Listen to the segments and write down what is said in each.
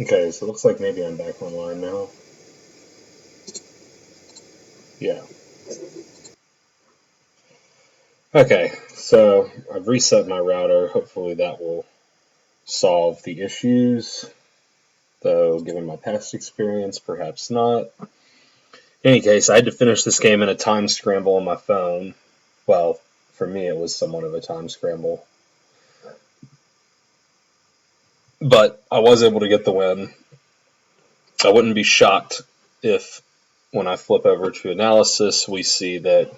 Okay, so it looks like maybe I'm back online now. Yeah. Okay, so I've reset my router. Hopefully that will solve the issues, though given my past experience, perhaps not. In any case, I had to finish this game in a time scramble on my phone. Well, for me it was somewhat of a time scramble. But I was able to get the win. I wouldn't be shocked if, when I flip over to analysis, we see that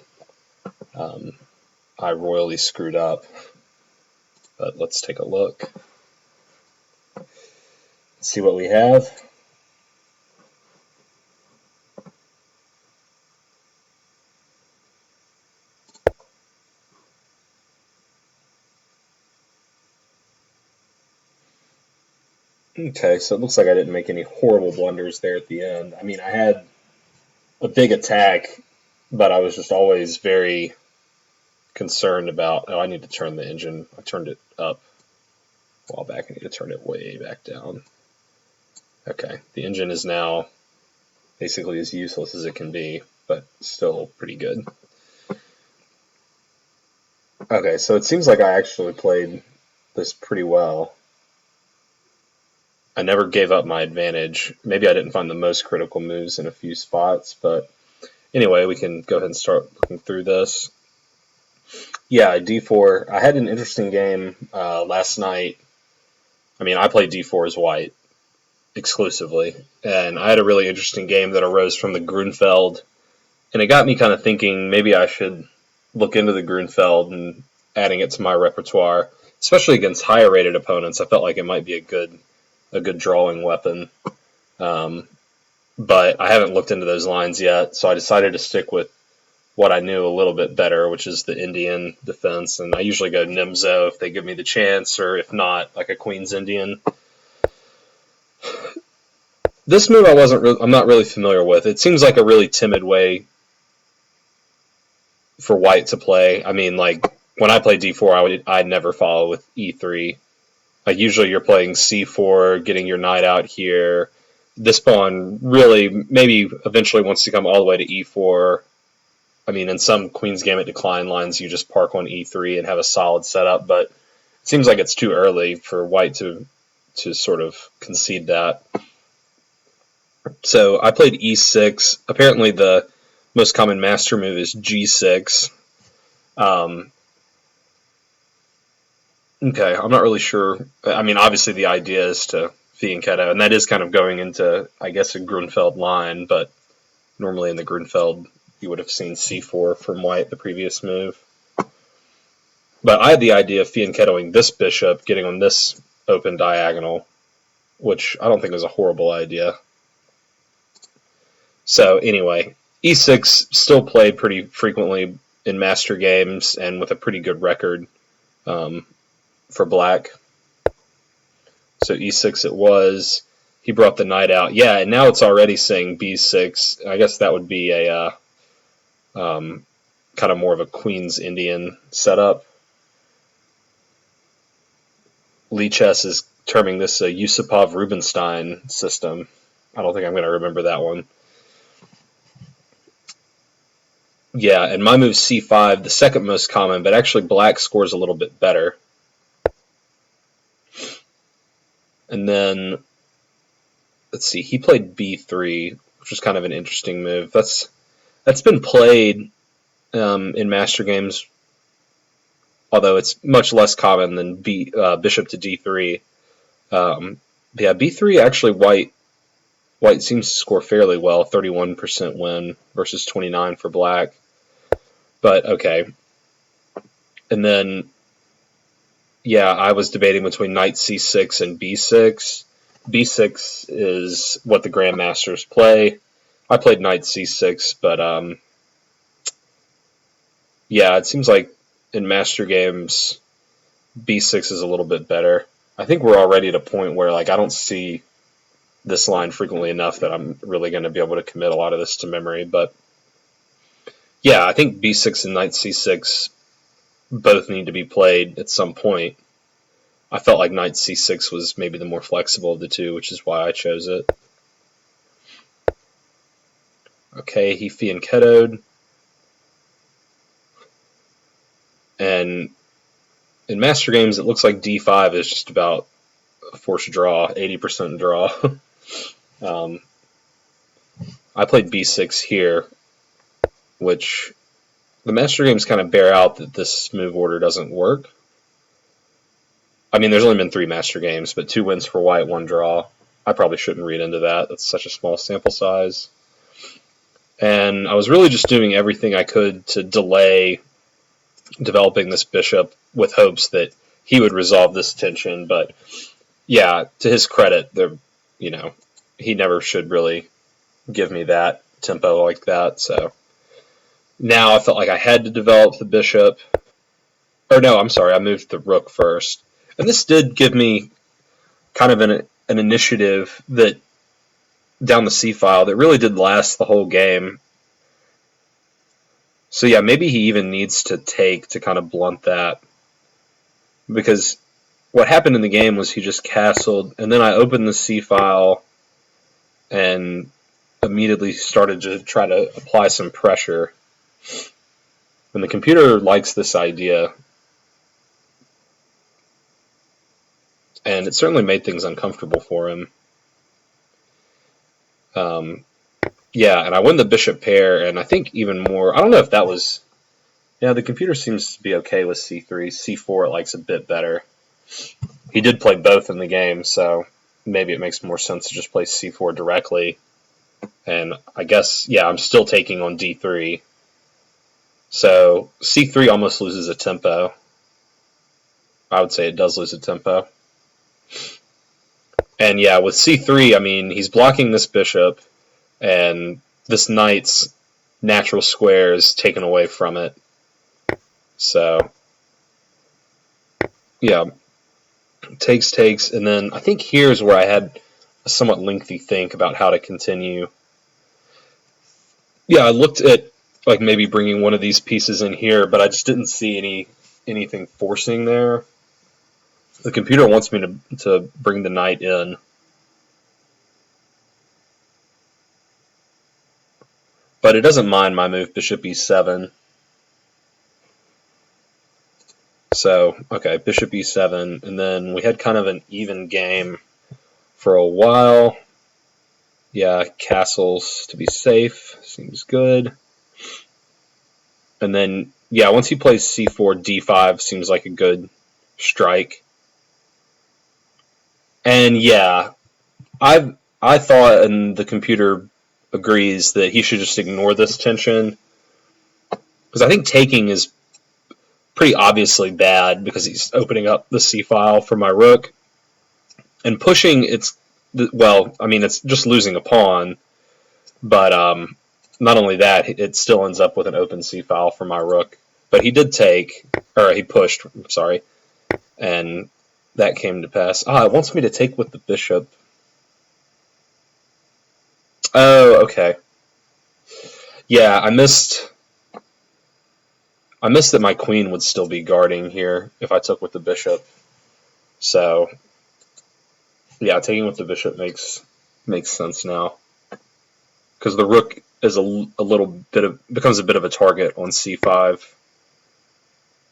I royally screwed up. But let's take a look. See what we have. Okay, so it looks like I didn't make any horrible blunders there at the end. I mean, I had a big attack, but I was just always very concerned about, oh, I need to turn the engine. I turned it up a while back. I need to turn it way back down. Okay, the engine is now basically as useless as it can be, but still pretty good. Okay, so it seems like I actually played this pretty well. I never gave up my advantage. Maybe I didn't find the most critical moves in a few spots, but anyway, we can go ahead and start looking through this. Yeah, D4. I had an interesting game last night. I mean, I played D4 as white exclusively, and I had a really interesting game that arose from the Grunfeld, and it got me kind of thinking maybe I should look into the Grunfeld and adding it to my repertoire, especially against higher rated opponents. I felt like it might be a good drawing weapon. But I haven't looked into those lines yet, so I decided to stick with what I knew a little bit better, which is the Indian defense. And I usually go Nimzo if they give me the chance, or if not, like a Queen's Indian. This move I'm not really familiar with. It seems like a really timid way for white to play. I mean, like when I play D4, I'd never follow with E3. Like usually you're playing C4, getting your knight out here. This pawn really maybe eventually wants to come all the way to E4. I mean, in some Queen's Gambit decline lines, you just park on E3 and have a solid setup, but it seems like it's too early for white to sort of concede that. So I played E6. Apparently, the most common master move is G6. Okay, I'm not really sure. I mean, obviously the idea is to fianchetto, and that is kind of going into, I guess, a Grunfeld line, but normally in the Grunfeld, you would have seen C4 from white, the previous move. But I had the idea of fianchettoing this bishop, getting on this open diagonal, which I don't think is a horrible idea. So anyway, E6 still played pretty frequently in master games and with a pretty good record for black. So E6 it was. He brought the knight out. Yeah, and now it's already saying B6. I guess that would be a kind of more of a Queen's Indian setup. Lichess is terming this a Yusupov-Rubinstein system. I don't think I'm going to remember that one. Yeah, and my move C5, the second most common, but actually black scores a little bit better. And then, let's see, he played B3, which was kind of an interesting move. That's been played in master games, although it's much less common than bishop to D3. Yeah, B3 actually white seems to score fairly well, 31% win versus 29 for black. But okay. And then, yeah, I was debating between knight c6 and b6. b6 is what the grandmasters play. I played knight c6, but yeah, it seems like in master games, b6 is a little bit better. I think we're already at a point where like I don't see this line frequently enough that I'm really going to be able to commit a lot of this to memory. But yeah, I think b6 and knight c6 both need to be played at some point. I felt like knight c6 was maybe the more flexible of the two, which is why I chose it. Okay, he fianchettoed. And in Master Games, it looks like d5 is just about a forced draw, 80% draw. I played b6 here, which the Master Games kind of bear out that this move order doesn't work. I mean, there's only been 3 Master Games, but 2 wins for white, 1 draw. I probably shouldn't read into that. That's such a small sample size. And I was really just doing everything I could to delay developing this bishop with hopes that he would resolve this tension. But yeah, to his credit, he never should really give me that tempo like that. So now I felt like I had to develop the bishop. Or no, I'm sorry, I moved the rook first. And this did give me kind of an initiative that down the c-file that really did last the whole game. So yeah, maybe he even needs to take to kind of blunt that. Because what happened in the game was he just castled, and then I opened the c-file and immediately started to try to apply some pressure. And the computer likes this idea. And it certainly made things uncomfortable for him. Yeah, and I win the bishop pair, and I think even more, I don't know if that was, yeah, the computer seems to be okay with c3. c4 it likes a bit better. He did play both in the game, so maybe it makes more sense to just play c4 directly. And I guess, yeah, I'm still taking on d3. So c3 almost loses a tempo. I would say it does lose a tempo. And yeah, with c3, I mean, he's blocking this bishop, and this knight's natural square is taken away from it. So, yeah, takes, and then I think here's where I had a somewhat lengthy think about how to continue. Yeah, I looked at like maybe bringing one of these pieces in here, but I just didn't see anything forcing there. The computer wants me to bring the knight in. But it doesn't mind my move, bishop e7. So, okay, bishop e7, and then we had kind of an even game for a while. Yeah, castles to be safe, seems good. And then, yeah, once he plays c4, d5 seems like a good strike. And yeah, I thought, and the computer agrees, that he should just ignore this tension. Because I think taking is pretty obviously bad because he's opening up the c-file for my rook. And pushing, well, I mean, it's just losing a pawn. But not only that, it still ends up with an open c-file for my rook. But he did take, or he pushed, sorry, and that came to pass. It wants me to take with the bishop. Oh, okay. Yeah, I missed that my queen would still be guarding here if I took with the bishop. So, yeah, taking with the bishop makes sense now. Because the rook is becomes a bit of a target on c5.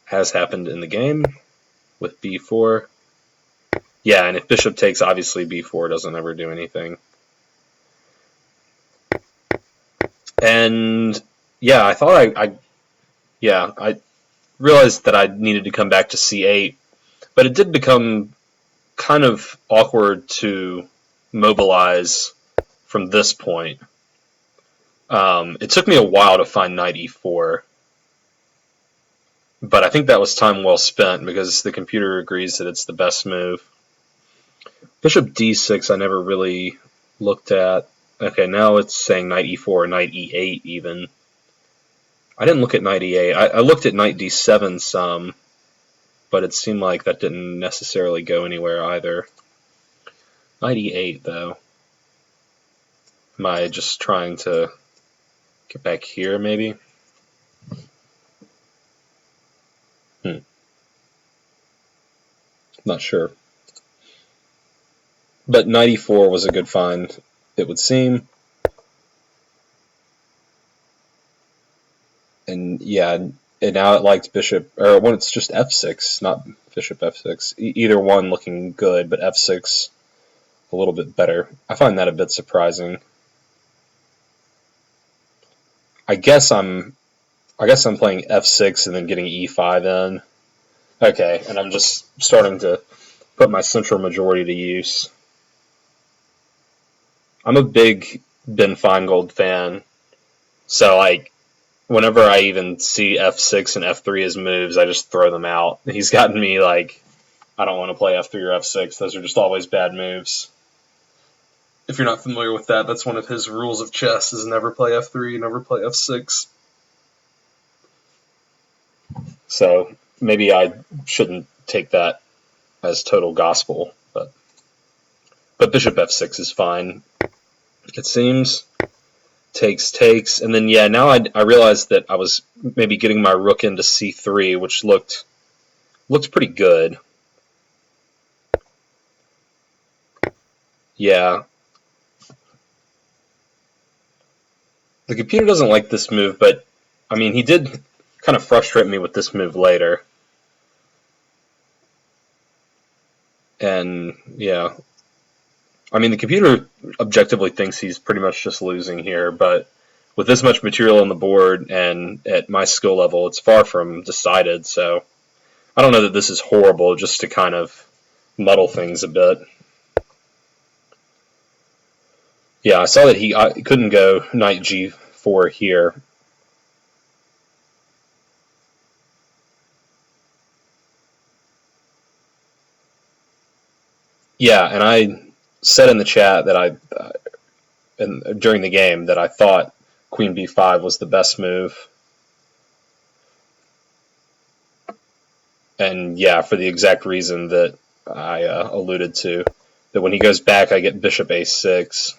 Has happened in the game with b4. Yeah, and if bishop takes, obviously b4 doesn't ever do anything. And yeah, I thought I realized that I needed to come back to c8, but it did become kind of awkward to mobilize from this point. It took me a while to find knight e4, but I think that was time well spent because the computer agrees that it's the best move. Bishop d6 I never really looked at. Okay, now it's saying knight e4, knight e8 even. I didn't look at knight e8. I looked at knight d7 some, but it seemed like that didn't necessarily go anywhere either. Knight e8, though. Am I just trying to get back here, maybe? Not sure. But knight e4 was a good find, it would seem. And yeah, and now it likes bishop, or when it's just f6, not bishop f6. Either one looking good, but f6 a little bit better. I find that a bit surprising. I guess I'm playing f6 and then getting e5 in. Okay, and I'm just starting to put my central majority to use. I'm a big Ben Feingold fan, so like whenever I even see f6 and f3 as moves, I just throw them out. He's gotten me like, I don't want to play f3 or f6. Those are just always bad moves. If you're not familiar with that, that's one of his rules of chess: is never play f3, never play f6. So maybe I shouldn't take that as total gospel, but bishop f6 is fine, it seems. Takes, and then yeah, now I realized that I was maybe getting my rook into c3, which looked pretty good. Yeah. The computer doesn't like this move, but I mean, he did kind of frustrate me with this move later. And yeah, I mean, the computer objectively thinks he's pretty much just losing here, but with this much material on the board and at my skill level, it's far from decided. So I don't know that this is horrible, just to kind of muddle things a bit. Yeah, I saw that he couldn't go knight g4 here. Yeah, and I said in the chat that during the game that I thought queen b5 was the best move. And yeah, for the exact reason that I alluded to, that when he goes back, I get bishop a6.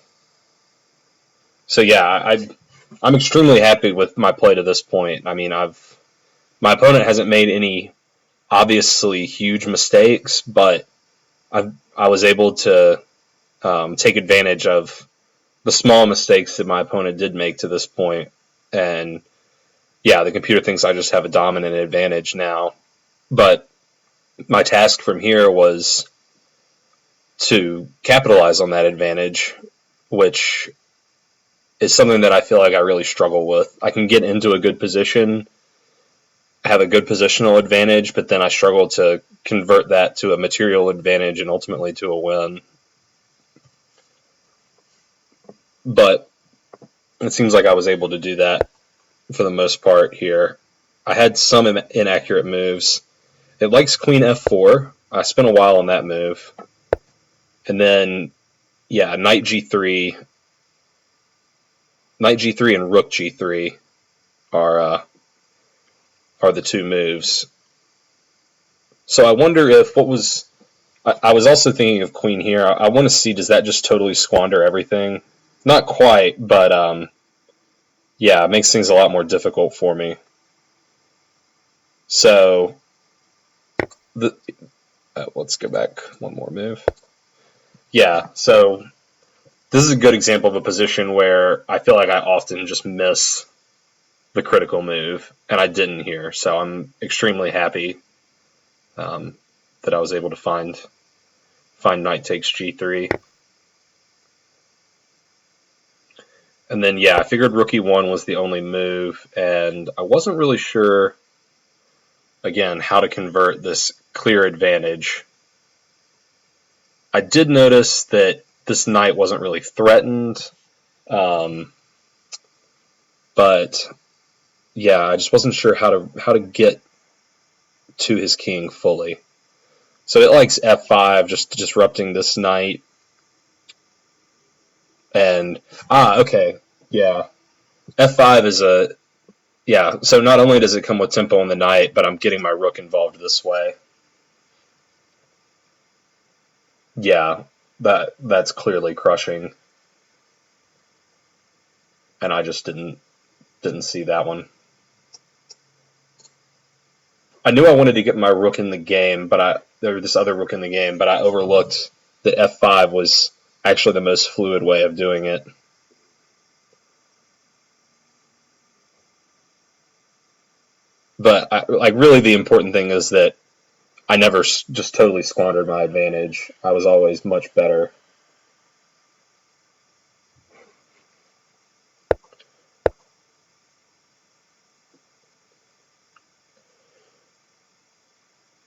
So yeah, I'm extremely happy with my play to this point. I mean, my opponent hasn't made any obviously huge mistakes, but I was able to take advantage of the small mistakes that my opponent did make to this point. And yeah, the computer thinks I just have a dominant advantage now. But my task from here was to capitalize on that advantage, which is something that I feel like I really struggle with. I can get into a good position, have a good positional advantage, but then I struggle to convert that to a material advantage and ultimately to a win. But it seems like I was able to do that for the most part here. I had some inaccurate moves. It likes queen f4. I spent a while on that move. And then, yeah, knight g3. Knight g3 and rook g3 are the two moves. So I wonder if what was... I was also thinking of queen here. I want to see, does that just totally squander everything? Not quite, but yeah, it makes things a lot more difficult for me. So, let's go back one more move. Yeah, so this is a good example of a position where I feel like I often just miss the critical move, and I didn't here. So I'm extremely happy that I was able to find knight takes g3. And then, yeah, I figured rook e1 was the only move, and I wasn't really sure, again, how to convert this clear advantage. I did notice that this knight wasn't really threatened, but yeah, I just wasn't sure how to get to his king fully. So it likes f5, just disrupting this knight. And okay, yeah, f5 is so not only does it come with tempo on the knight, but I'm getting my rook involved this way. Yeah, that's clearly crushing, and I just didn't see that one. I knew I wanted to get my rook in the game, but this other rook in the game, but I overlooked that f5 was actually the most fluid way of doing it. But really the important thing is that I never just totally squandered my advantage. I was always much better.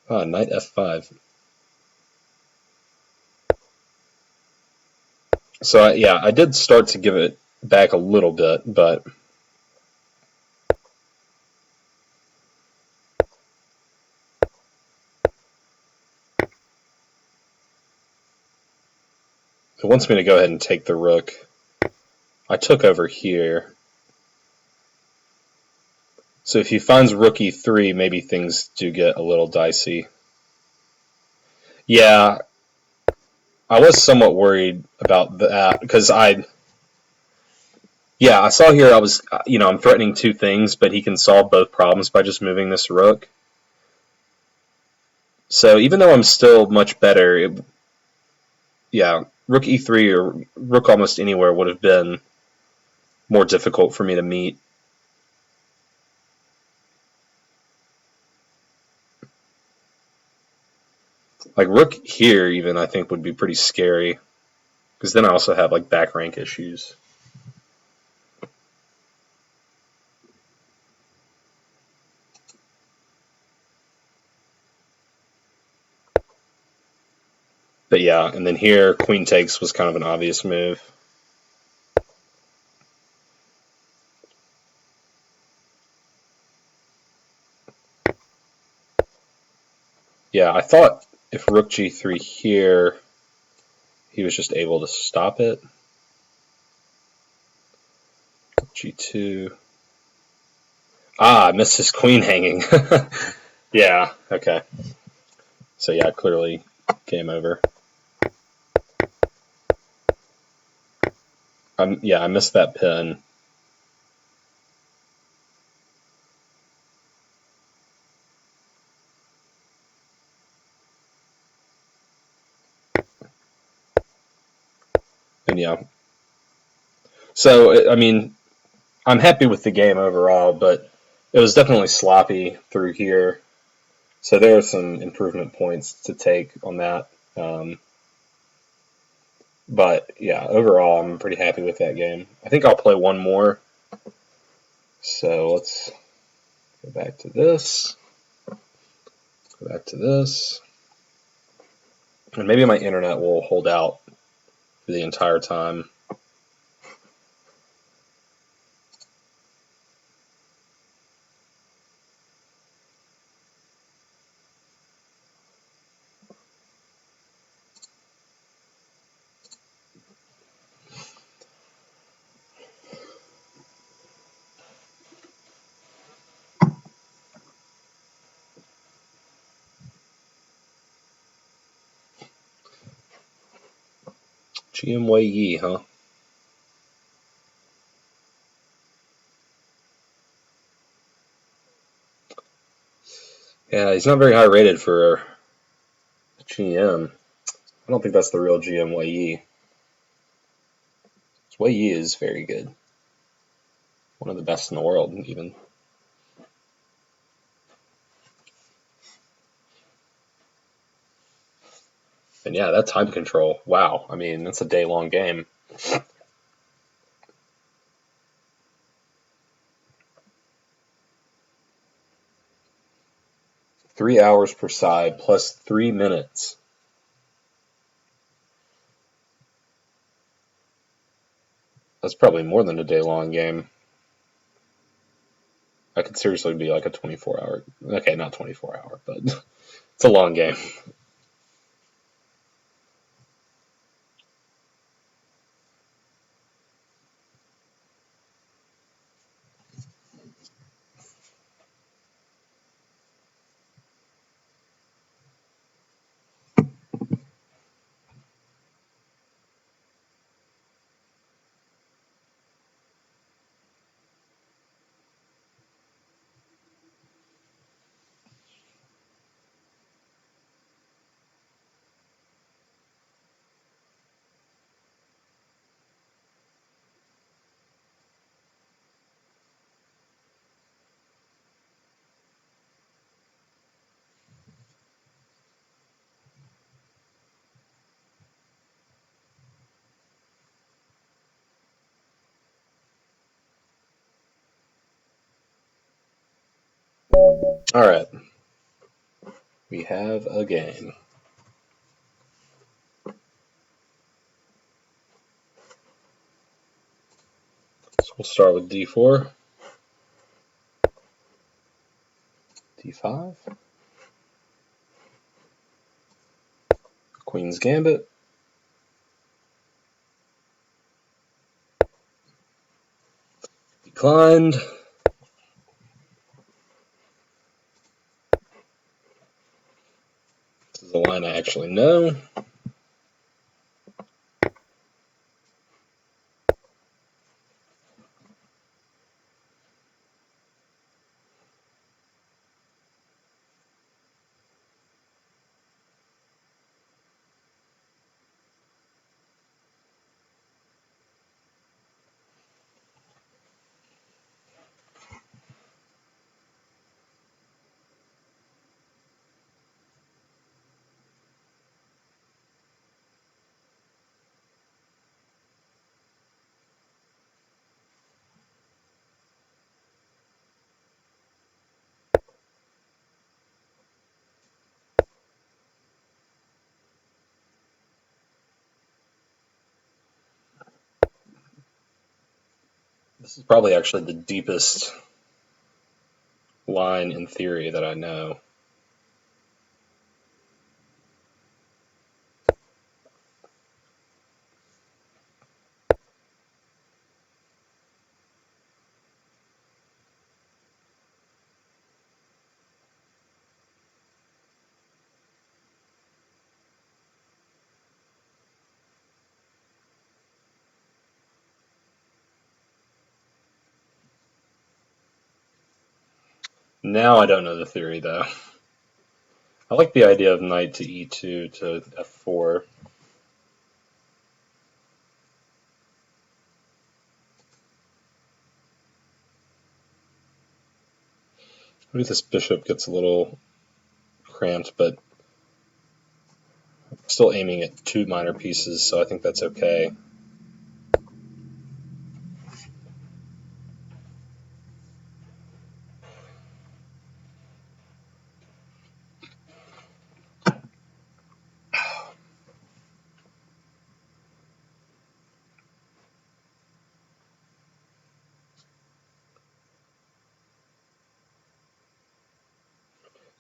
Knight f5. So yeah, I did start to give it back a little bit, but it wants me to go ahead and take the rook. I took over here. So if he finds rook e3, maybe things do get a little dicey. Yeah, I was somewhat worried about that because I saw here I'm threatening two things, but he can solve both problems by just moving this rook. So even though I'm still much better, rook e3 or rook almost anywhere would have been more difficult for me to meet. Like rook here even I think would be pretty scary because then I also have like back rank issues. But yeah, and then here queen takes was kind of an obvious move. Yeah, I thought if rook g3 here, he was just able to stop it. G2. I missed his queen hanging. Yeah, okay. So yeah, clearly game over. I missed that pin. And yeah. So, I mean, I'm happy with the game overall, but it was definitely sloppy through here. So there are some improvement points to take on that. But yeah, overall, I'm pretty happy with that game. I think I'll play one more. So let's go back to this. Go back to this. And maybe my internet will hold out for the entire time. GM huh? Yeah, he's not very high rated for GM. I don't think that's the real GM Wei. Wei is very good. One of the best in the world, even. And yeah, that time control. Wow. I mean, that's a day-long game. $3 per side plus 3 minutes. That's probably more than a day-long game. I could seriously be like a 24-hour. Okay, not 24-hour, but it's a long game. Alright, we have a game. So we'll start with d4, d5, Queen's Gambit, declined. This is a line I actually know. This is probably actually the deepest line in theory that I know. Now I don't know the theory though. I like the idea of knight to e2 to f4. Maybe this bishop gets a little cramped, but I'm still aiming at two minor pieces, so I think that's okay.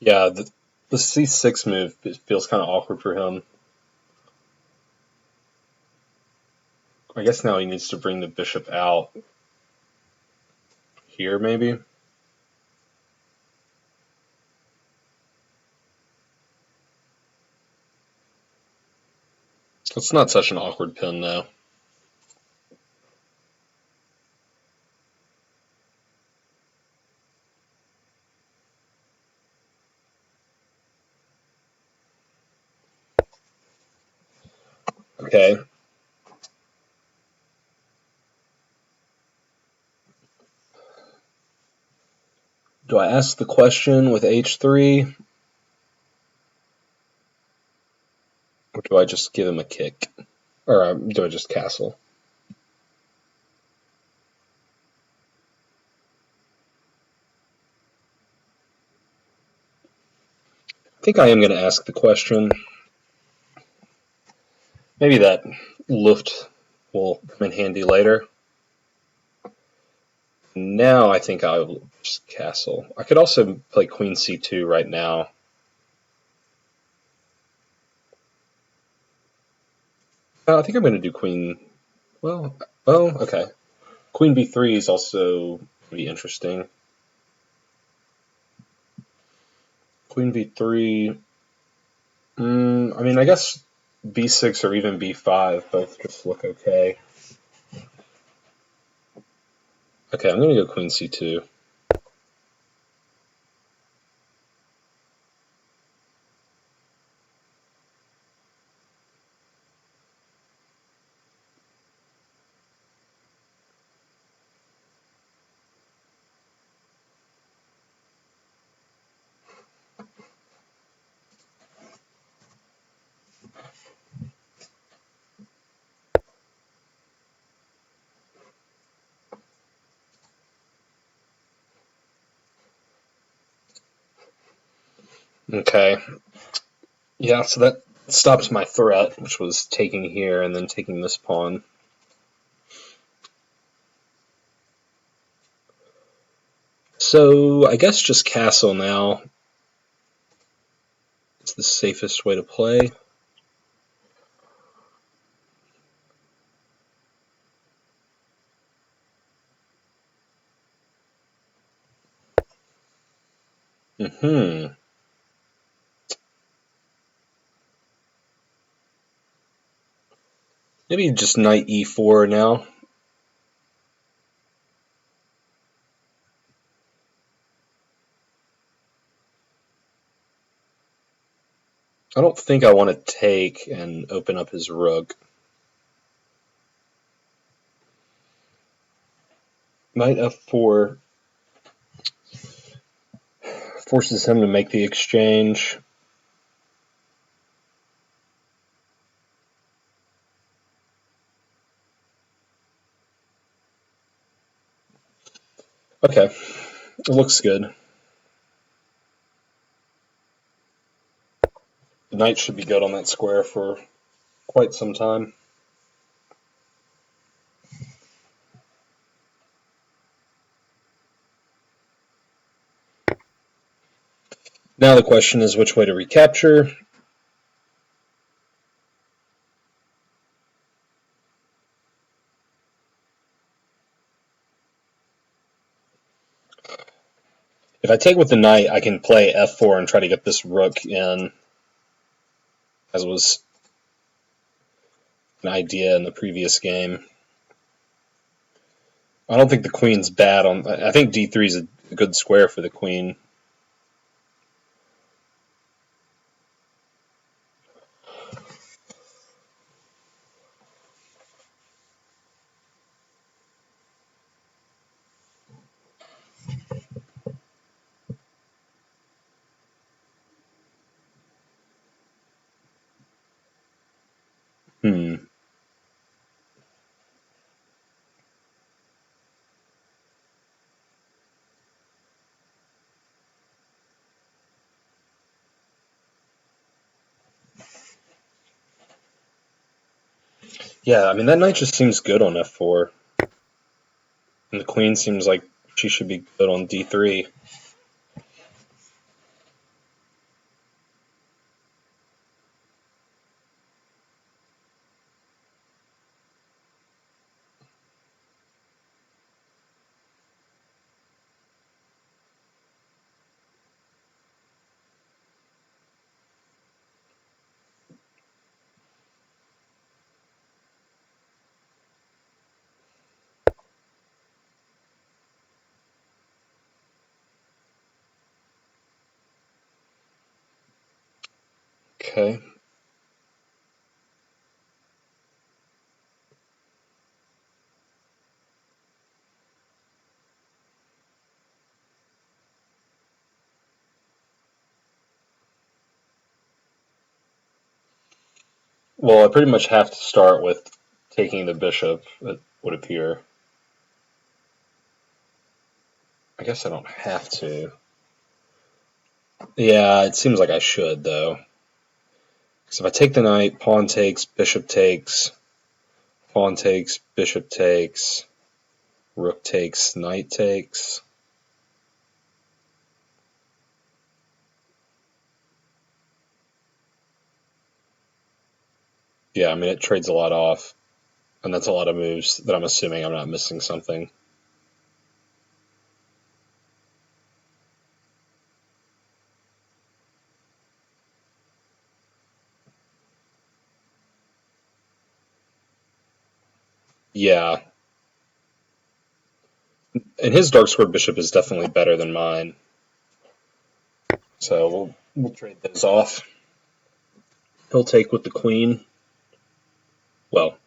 Yeah, the c6 move feels kind of awkward for him. I guess now he needs to bring the bishop out here, maybe. It's not such an awkward pin, though. Okay. Do I ask the question with h3, or do I just give him a kick? Or do I just castle? I think I am going to ask the question. Maybe that Luft will come in handy later. Now I think I will just castle. I could also play queen c2 right now. I think I'm going to do queen. Well, oh, okay. Queen b3 is also be interesting. Queen b3. I mean, I guess b6 or even b5 both just look okay. Okay, I'm going to go queen c2. Okay. Yeah, so that stops my threat, which was taking here and then taking this pawn. So I guess just castle now. It's the safest way to play. Hmm. Maybe just knight e4 now. I don't think I want to take and open up his rook. Knight f4 forces him to make the exchange. Okay, it looks good. The knight should be good on that square for quite some time. Now the question is which way to recapture. If I take with the knight, I can play f4 and try to get this rook in, as was an idea in the previous game. I don't think the queen's bad on. I think d3 is a good square for the queen. Hmm. Yeah, I mean that knight just seems good on f4, and the queen seems like she should be good on d3. Okay. Well, I pretty much have to start with taking the bishop, it would appear. I guess I don't have to. Yeah, it seems like I should, though. Because if I take the knight, pawn takes, bishop takes, pawn takes, bishop takes, rook takes, knight takes. Yeah, I mean, it trades a lot off, and that's a lot of moves that I'm assuming I'm not missing something. Yeah, and his dark squared bishop is definitely better than mine, so we'll trade those off. He'll take with the queen. Well,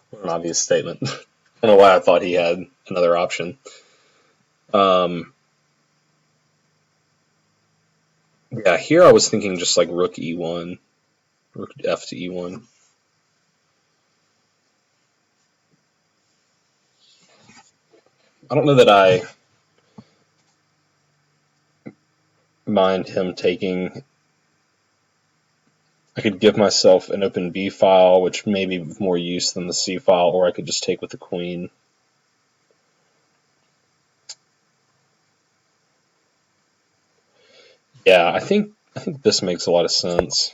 what an obvious statement. I don't know why I thought he had another option. Um, yeah, here I was thinking just like rook e1, rook f to e1. I don't know that I mind him taking. I could give myself an open B file, which may be more use than the C file, or I could just take with the queen. Yeah, I think this makes a lot of sense.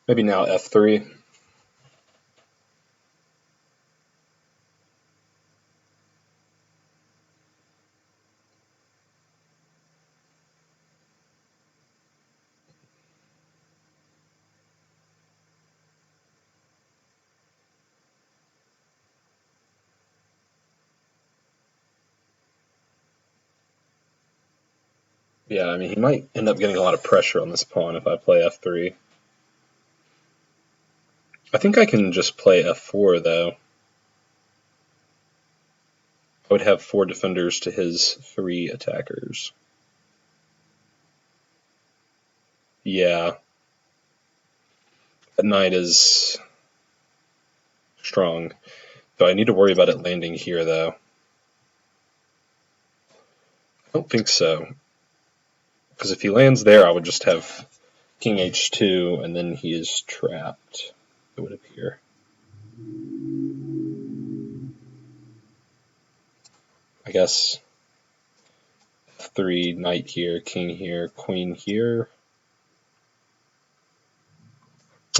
Maybe now F3. Yeah, I mean, he might end up getting a lot of pressure on this pawn if I play F3. I think I can just play F4, though. I would have 4 defenders to his 3 attackers. Yeah. That knight is strong. Do I need to worry about it landing here, though? I don't think so. Because if he lands there, I would just have king h2, and then he is trapped, it would appear. I guess f3, knight here, king here, queen here.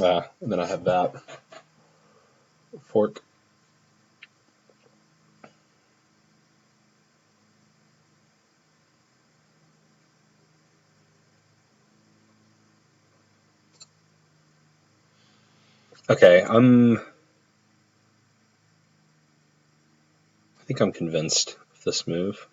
And then I have that fork. Okay, I think I'm convinced of this move.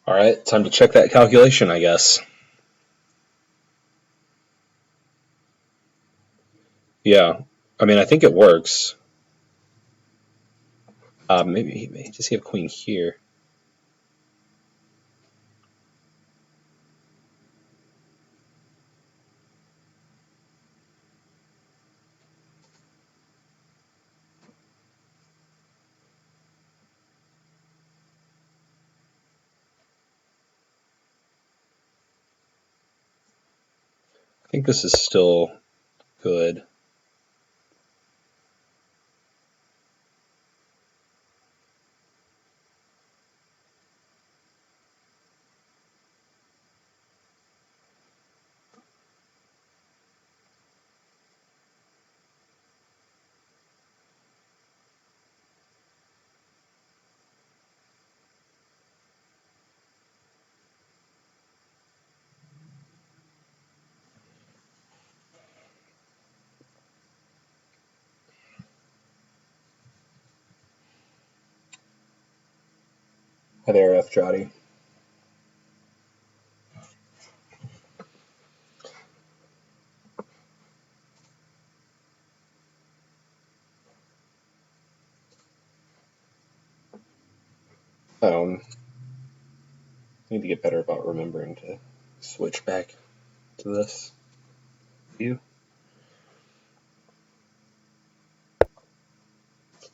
All right, time to check that calculation, I guess. Yeah, I mean, I think it works. Maybe does he have queen here? I think this is still good. Hi there, F. Jotty. I need to get better about remembering to switch back to this view.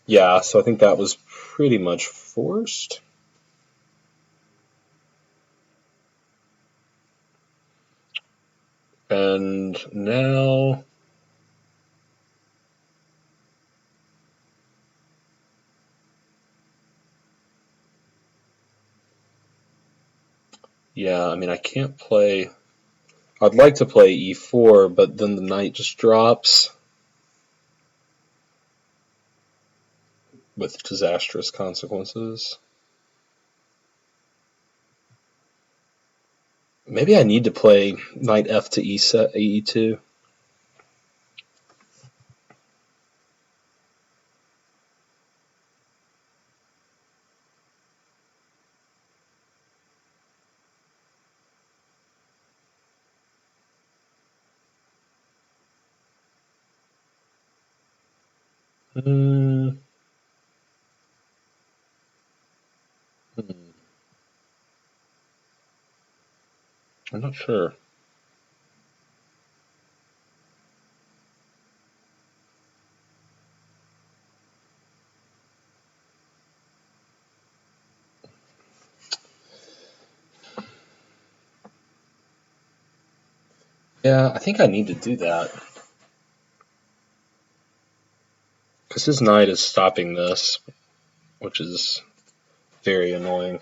Yeah, so I think that was pretty much forced. And now, yeah, I mean, I can't play. I'd like to play e4, but then the knight just drops with disastrous consequences. Maybe I need to play knight f to e2. Hmm. Hmm. I'm not sure. Yeah, I think I need to do that. Because his knight is stopping this, which is very annoying.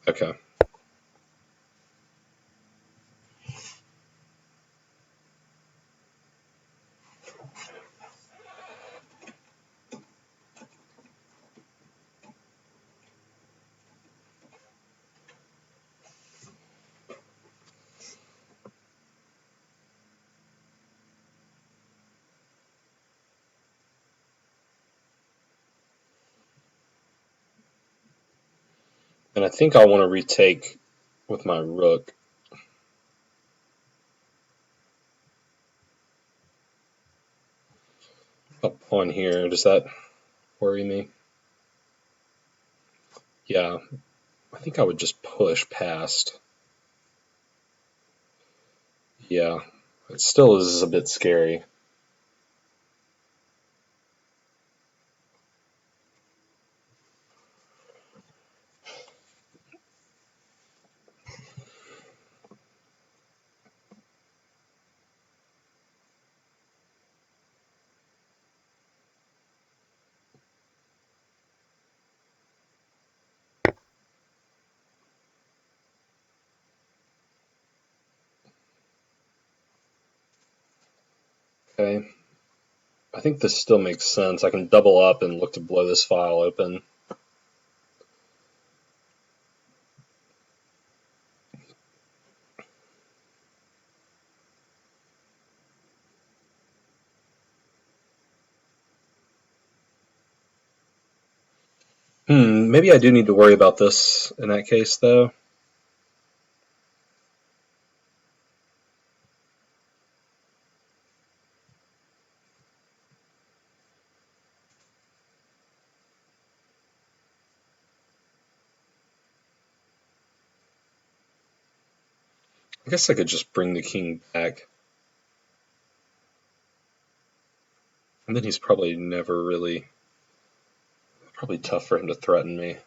Okay. And I think I want to retake with my rook. Up on here. Does that worry me? Yeah. I think I would just push past. Yeah. It still is a bit scary. Okay. I think this still makes sense. I can double up and look to blow this file open. Maybe I do need to worry about this in that case, though. I guess I could just bring the king back. And then he's probably never really... Probably tough for him to threaten me.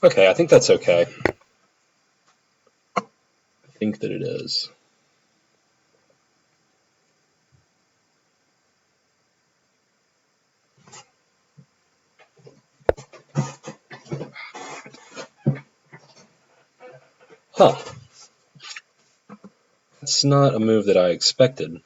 Okay, I think that's okay. I think that it is. Huh. That's not a move that I expected.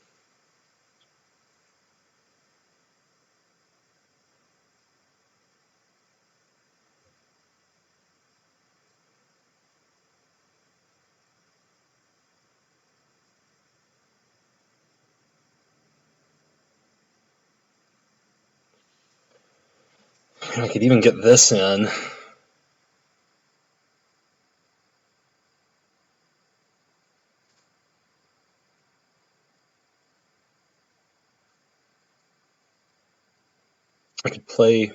I could even get this in. I could play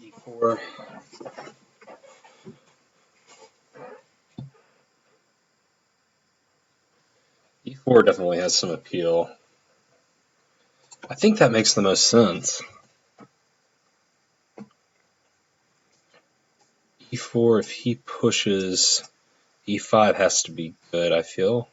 e4. E4 definitely has some appeal. I think that makes the most sense. E4, if he pushes, E5 has to be good, I feel.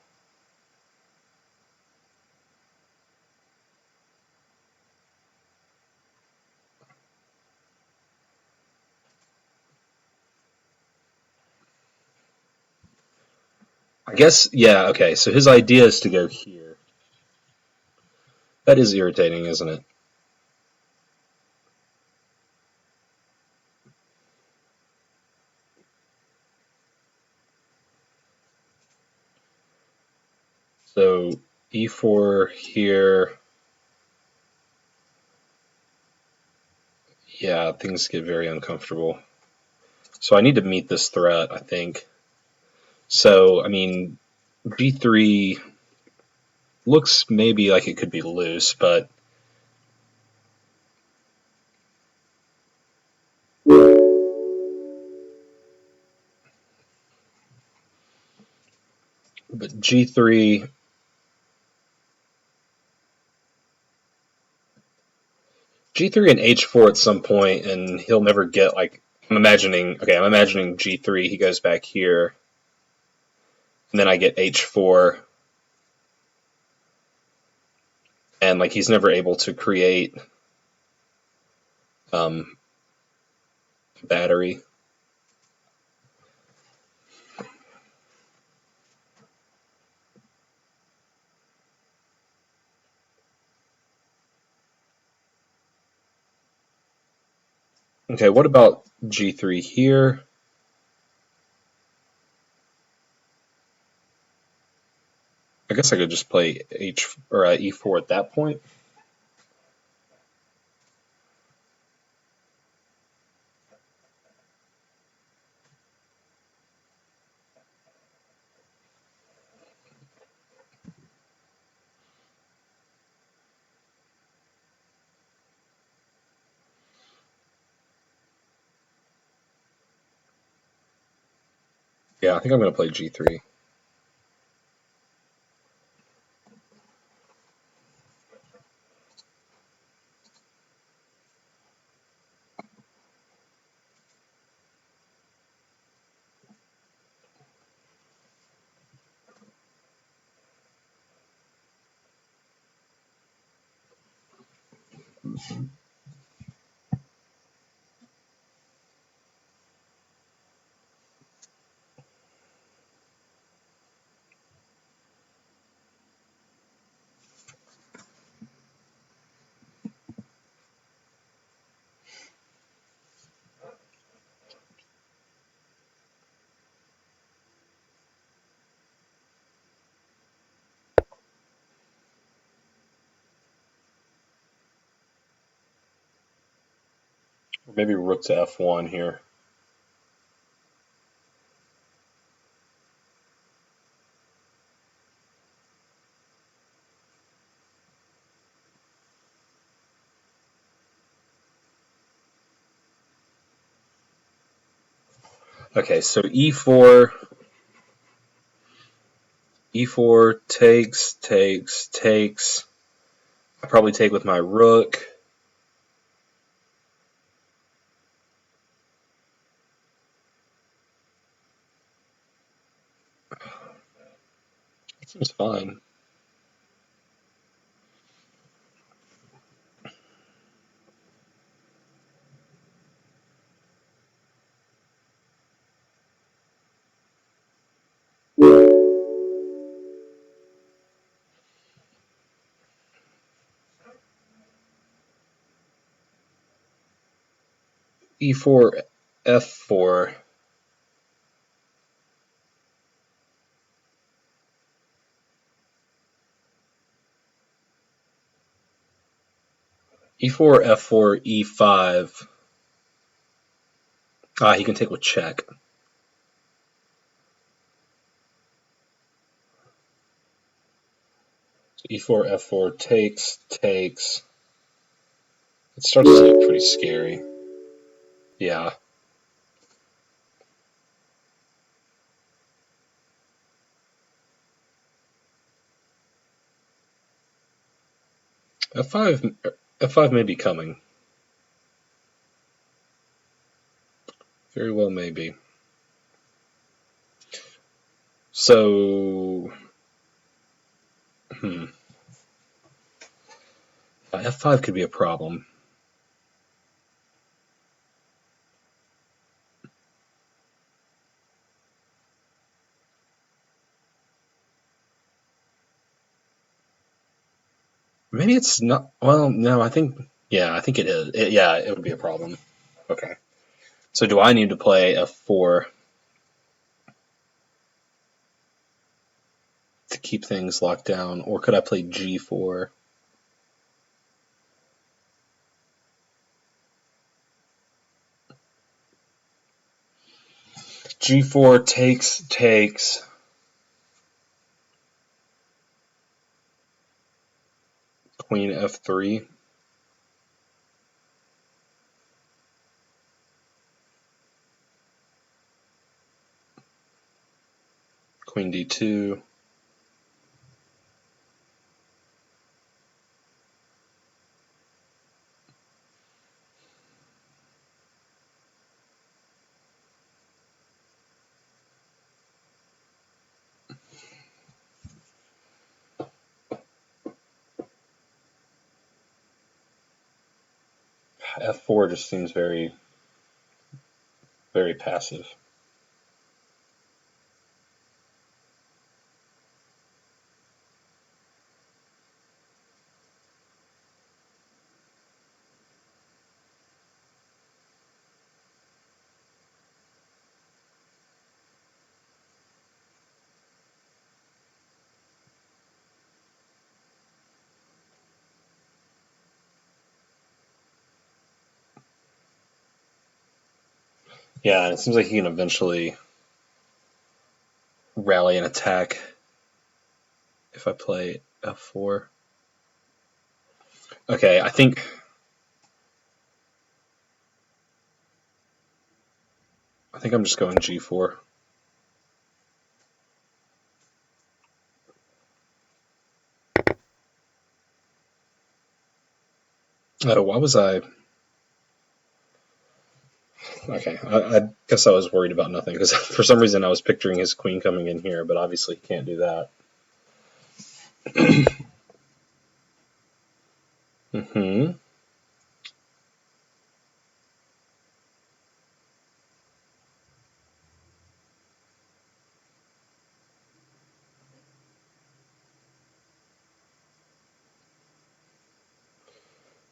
I guess, yeah, okay, so his idea is to go here. That is irritating, isn't it? So e4 here. Yeah, things get very uncomfortable. So I need to meet this threat, I think. So, I mean, g3 looks maybe like it could be loose, but g3 g3 and h4 at some point, and he'll never get like I'm imagining. Okay, I'm imagining g3. He goes back here, and then I get h4, and like he's never able to create um, battery. Okay, what about g3 here? I guess I could just play h or e4 at that point. Yeah, I think I'm going to play g3. Or maybe rook to f1 here. Okay, so e4 takes. I probably take with my rook. That seems fine. e4 f4. e4 f4 e5. Ah, he can take with check. So e4 f4 takes. It starts to look pretty scary. Yeah. f5 may be coming. Very well may be. So f5 could be a problem. maybe it's not. Well, no, I think. Yeah, I think it is. Yeah, it would be a problem. Okay. So do I need to play f4 to keep things locked down, or could I play g4? G4 takes. Queen f3. Queen d2. F4 just seems very, very passive. Yeah, and it seems like he can eventually rally an attack if I play f4. Okay, I think I'm just going g4. Oh, why was I? Okay, I guess I was worried about nothing because for some reason I was picturing his queen coming in here, but obviously he can't do that. Hmm.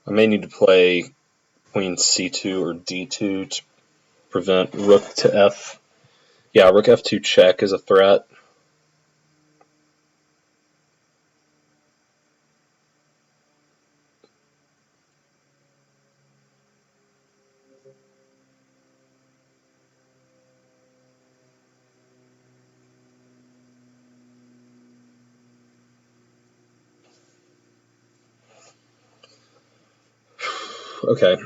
I may need to play queen c2 or d2 to prevent rook to f. Yeah, rook f2 check is a threat. Okay.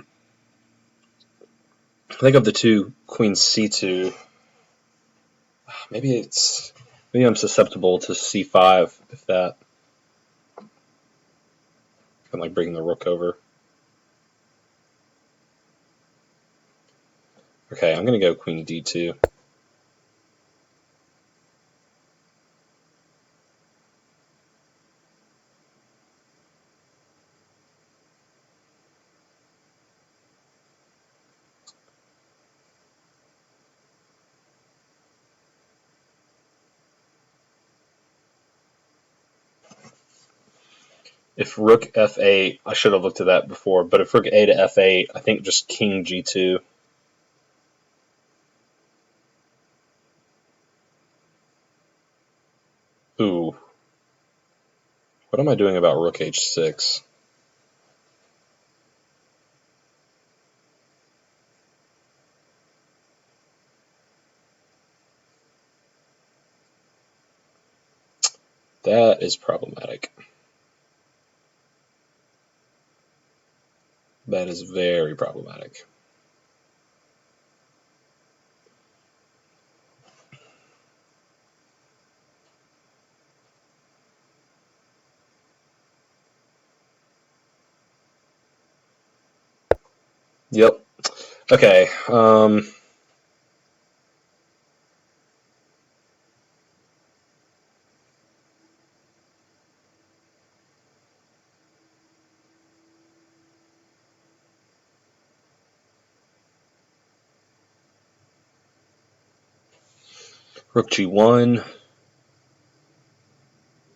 I think of the two, queen c2. Maybe I'm susceptible to c5 if that. I'm like bringing the rook over. Okay, I'm gonna go queen d2. If rook f8, I should have looked at that before, but if rook a to f8, I think just king g2. Ooh. What am I doing about rook h6? That is problematic. That is very problematic. Yep. Okay. Rook g1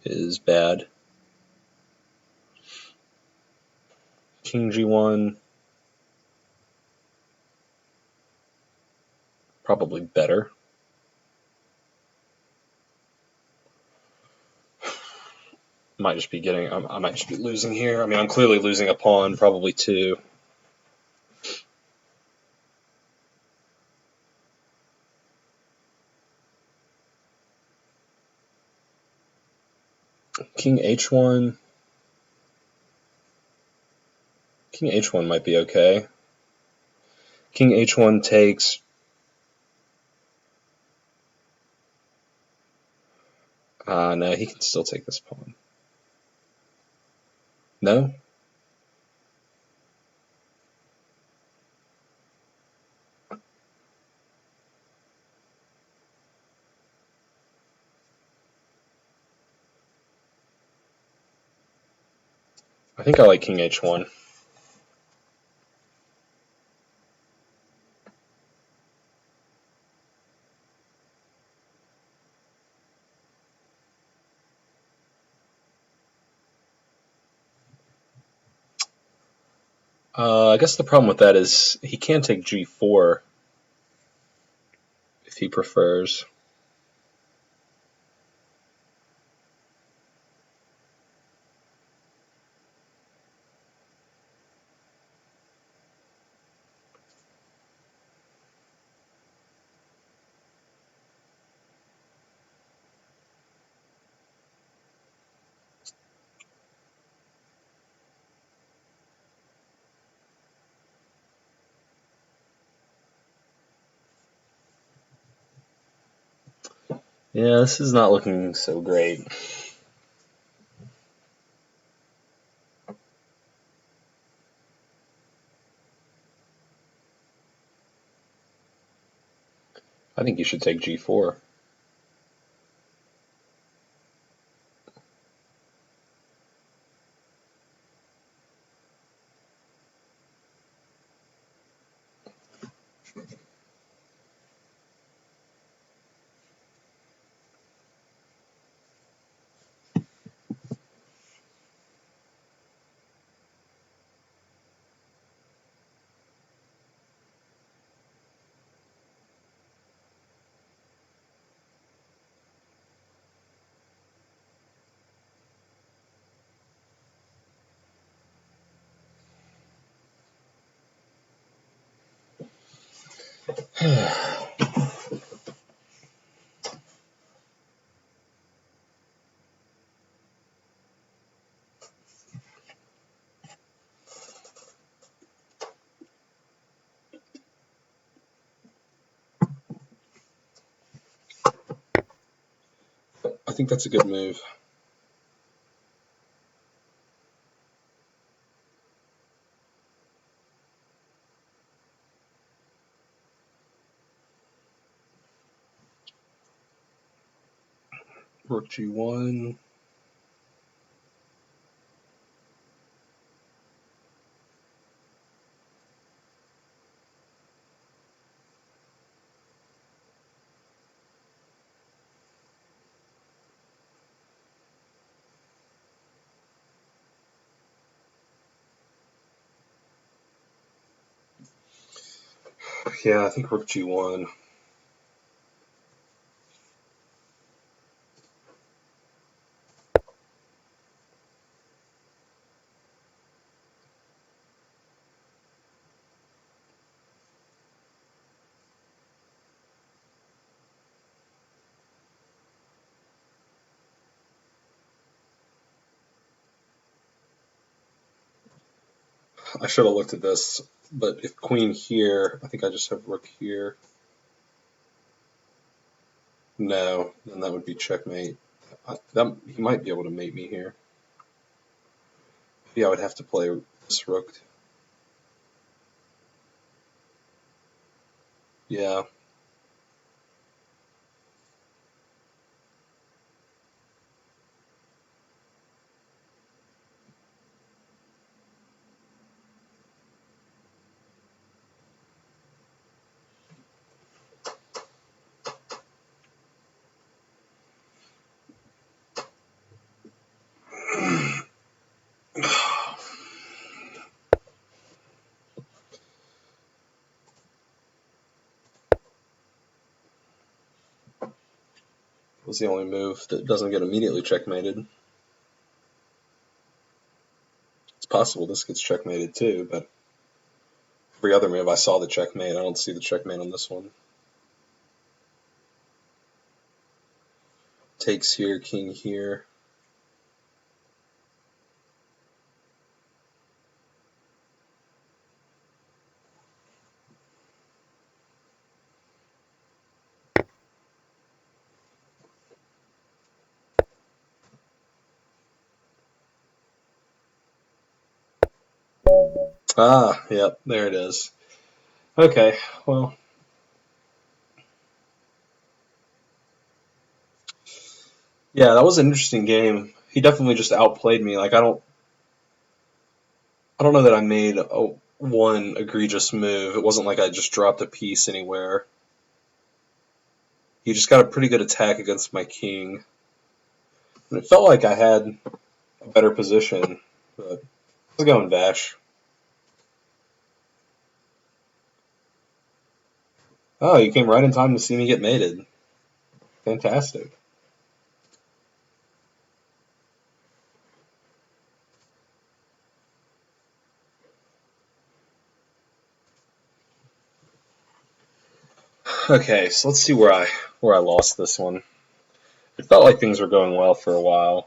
is bad. King G1. Probably better. I might just be losing here. I mean, I'm clearly losing a pawn, probably two. King H1. King H1 might be okay. King H1 takes. No, he can still take this pawn. No? I think I like King H1. I guess the problem with that is he can take G4 if he prefers. Yeah, this is not looking so great. I think you should take G4. I think that's a good move. Rook G1. Yeah, I think Rook G1. I should have looked at this, but if queen here, I think I just have rook here. No, then that would be checkmate. He might be able to mate me here. Yeah, I would have to play this rook. Yeah. was the only move that doesn't get immediately checkmated. It's possible this gets checkmated too, but every other move I saw the checkmate. I don't see the checkmate on this one. Takes here, king here. Ah, yep, there it is. Okay, well. Yeah, that was an interesting game. He definitely just outplayed me. Like I don't know that I made one egregious move. It wasn't like I just dropped a piece anywhere. He just got a pretty good attack against my king. And it felt like I had a better position, but I was going Vash. Oh, you came right in time to see me get mated. Fantastic. Okay, so let's see where I lost this one. It felt like things were going well for a while.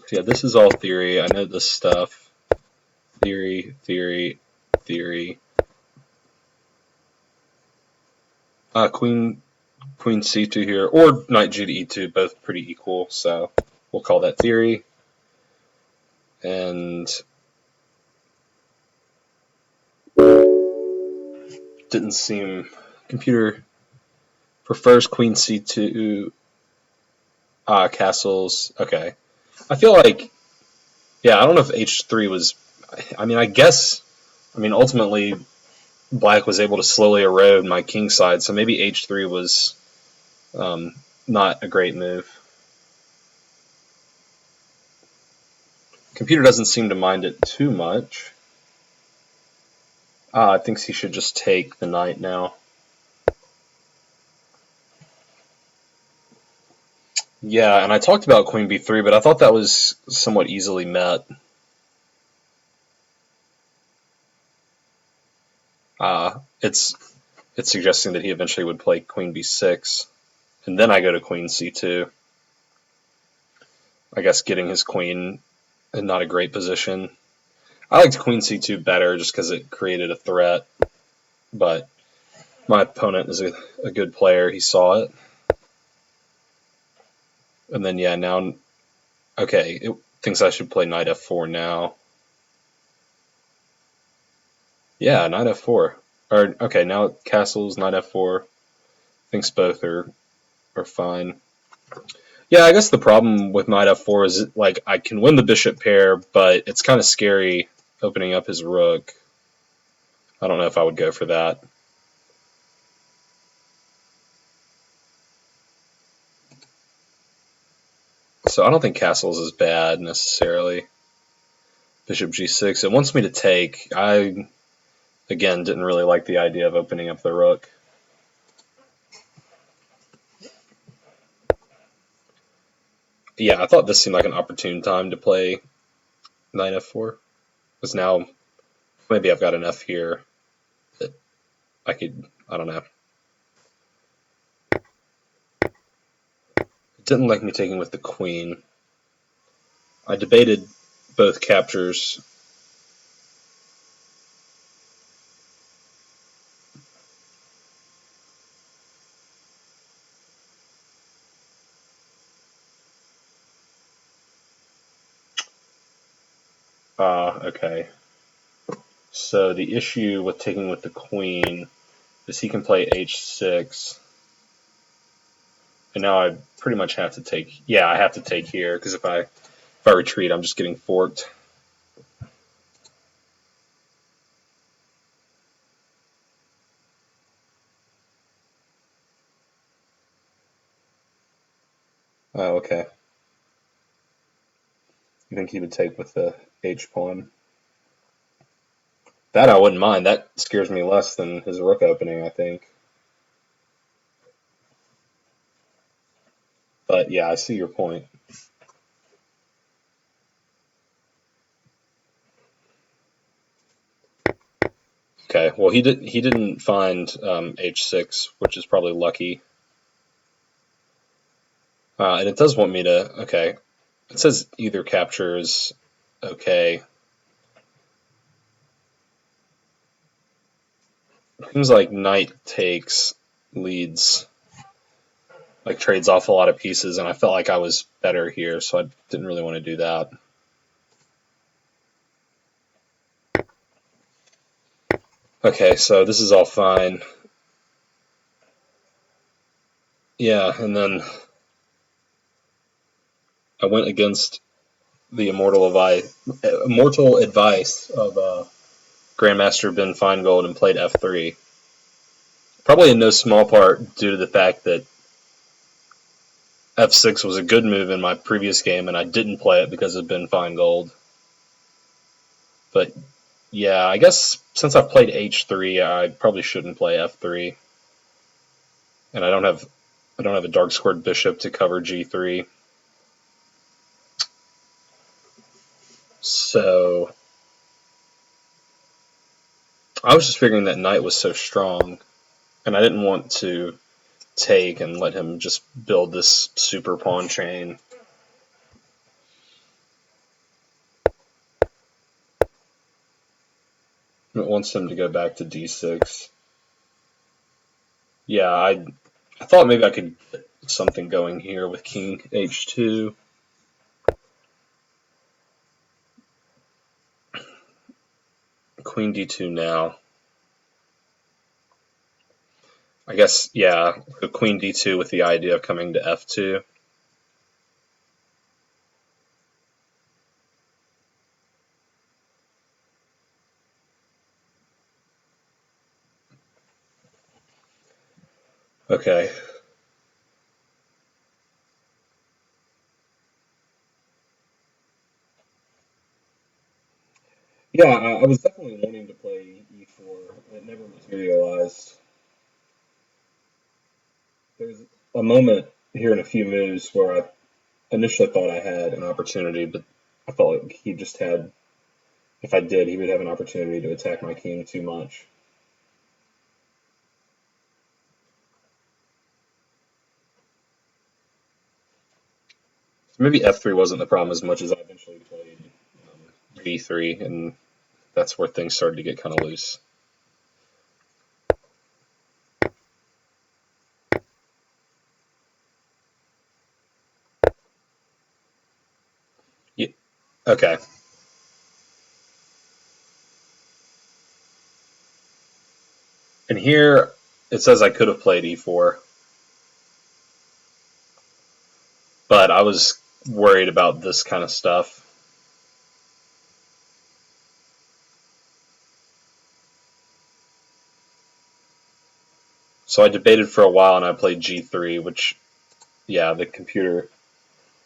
So yeah, this is all theory. I know this stuff. Theory, theory, theory. Queen c2 here, or knight g to e2, both pretty equal, so we'll call that theory. And didn't seem... Computer prefers queen c2, castles. Okay. I feel like, yeah, I don't know if h3 was... I mean, ultimately, black was able to slowly erode my king side, so maybe h3 was not a great move. Computer doesn't seem to mind it too much. I think he should just take the knight now. Yeah, and I talked about queen b3, but I thought that was somewhat easily met. It's suggesting that he eventually would play queen b6, and then I go to queen c2. I guess getting his queen in not a great position. I liked queen c2 better just because it created a threat, but my opponent is a good player. He saw it. And then, yeah, now, okay, it thinks I should play knight f4 now. Yeah, knight f4. Or, okay, now castles, knight f4. Thinks both are fine. Yeah, I guess the problem with knight f4 is, like, I can win the bishop pair, but it's kind of scary opening up his rook. I don't know if I would go for that. So I don't think castles is bad, necessarily. Bishop g6. It wants me to take. I, again, didn't really like the idea of opening up the rook. Yeah, I thought this seemed like an opportune time to play knight f4. Because now, maybe I've got enough here that I could, I don't know. It didn't like me taking with the queen. I debated both captures. Okay. So the issue with taking with the queen is he can play h6. And now I pretty much have to take... Yeah, I have to take here, because if I retreat, I'm just getting forked. Oh, okay. You think he would take with the h-pawn? That I wouldn't mind. That scares me less than his rook opening, I think. But yeah, I see your point. Okay, well he didn't find h6, which is probably lucky. And it does want me to. Okay, it says either capture is okay. Seems like knight takes leads, like trades off a lot of pieces, and I felt like I was better here, so I didn't really want to do that. Okay, so this is all fine. Yeah, and then I went against the immortal advice of Grandmaster Ben Feingold and played f3. Probably in no small part due to the fact that f6 was a good move in my previous game, and I didn't play it because of Ben Feingold. But yeah, I guess since I've played h3, I probably shouldn't play f3, and I don't have a dark squared bishop to cover g3. So I was just figuring that knight was so strong, and I didn't want to take and let him just build this super pawn chain. It wants him to go back to d6. Yeah, I thought maybe I could get something going here with king h2. Queen d2 now. I guess, yeah, queen d2 with the idea of coming to f2. Okay. Yeah, I was definitely wanting to play e4. It never materialized. There's a moment here in a few moves where I initially thought I had an opportunity, but I felt like he just had, if I did, he would have an opportunity to attack my king too much. So maybe f3 wasn't the problem as much as I eventually played b3, and that's where things started to get kind of loose. Yeah. Okay. And here it says I could have played e4, but I was worried about this kind of stuff. So I debated for a while and I played g3, which, yeah, the computer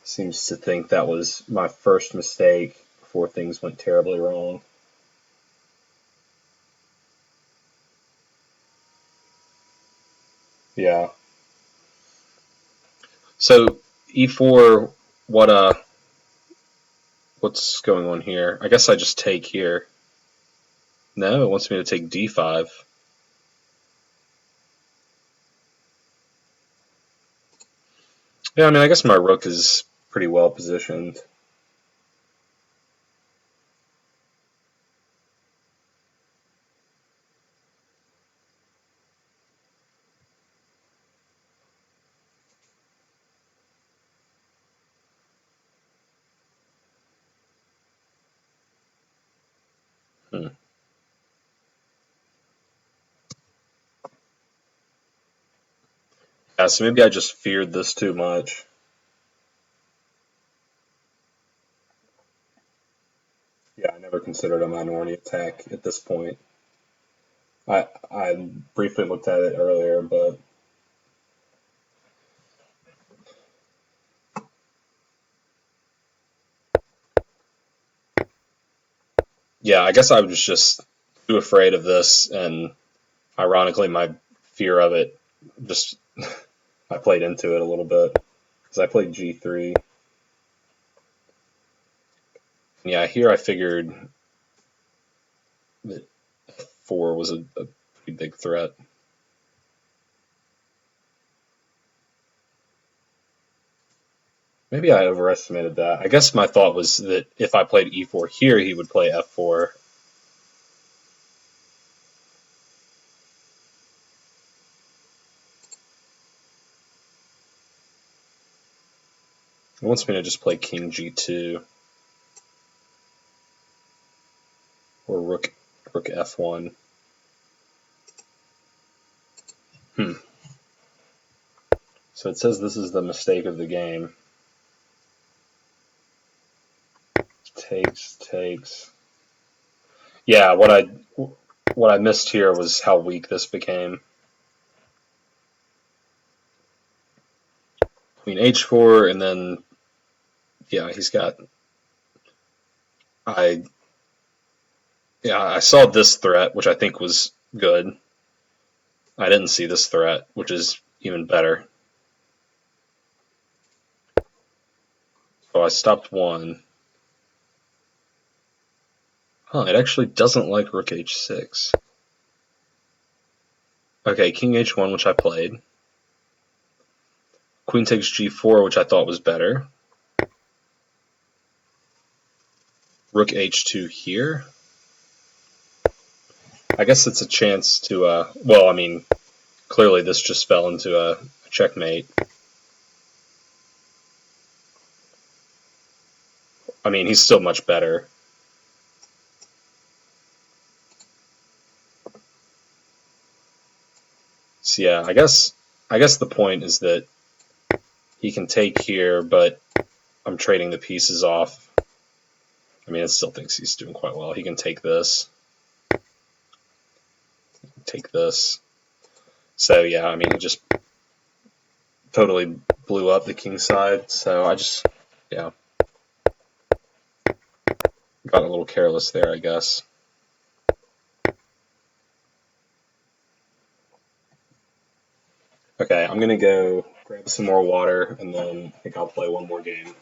seems to think that was my first mistake before things went terribly wrong. Yeah. So e4, what's going on here? I guess I just take here. No, it wants me to take d5. Yeah, I mean, I guess my rook is pretty well positioned. Hmm. Yeah, so maybe I just feared this too much. Yeah, I never considered a minority attack at this point. I briefly looked at it earlier, but yeah, I guess I was just too afraid of this, and ironically, my fear of it just I played into it a little bit. because I played G3. Yeah, here I figured that F4 was a pretty big threat. Maybe I overestimated that. I guess my thought was that if I played E4 here, he would play F4. He wants me to just play King G2 or Rook F1. So it says this is the mistake of the game. Takes. Yeah, what I missed here was how weak this became. Queen H4, and then yeah, he's got. I saw this threat, which I think was good. I didn't see this threat, which is even better. So I stopped one. It actually doesn't like Rook H6. Okay, King H1, which I played. Queen takes G4, which I thought was better. Rook H2 here. I guess it's a chance to, well, I mean, clearly this just fell into a checkmate. I mean, he's still much better. So yeah, I guess the point is that he can take here, but I'm trading the pieces off. I mean, it still thinks he's doing quite well. He can take this. Take this. So yeah, I mean, he just totally blew up the king side. So I just, yeah, got a little careless there, I guess. Okay, I'm gonna go grab some more water, and then I think I'll play one more game.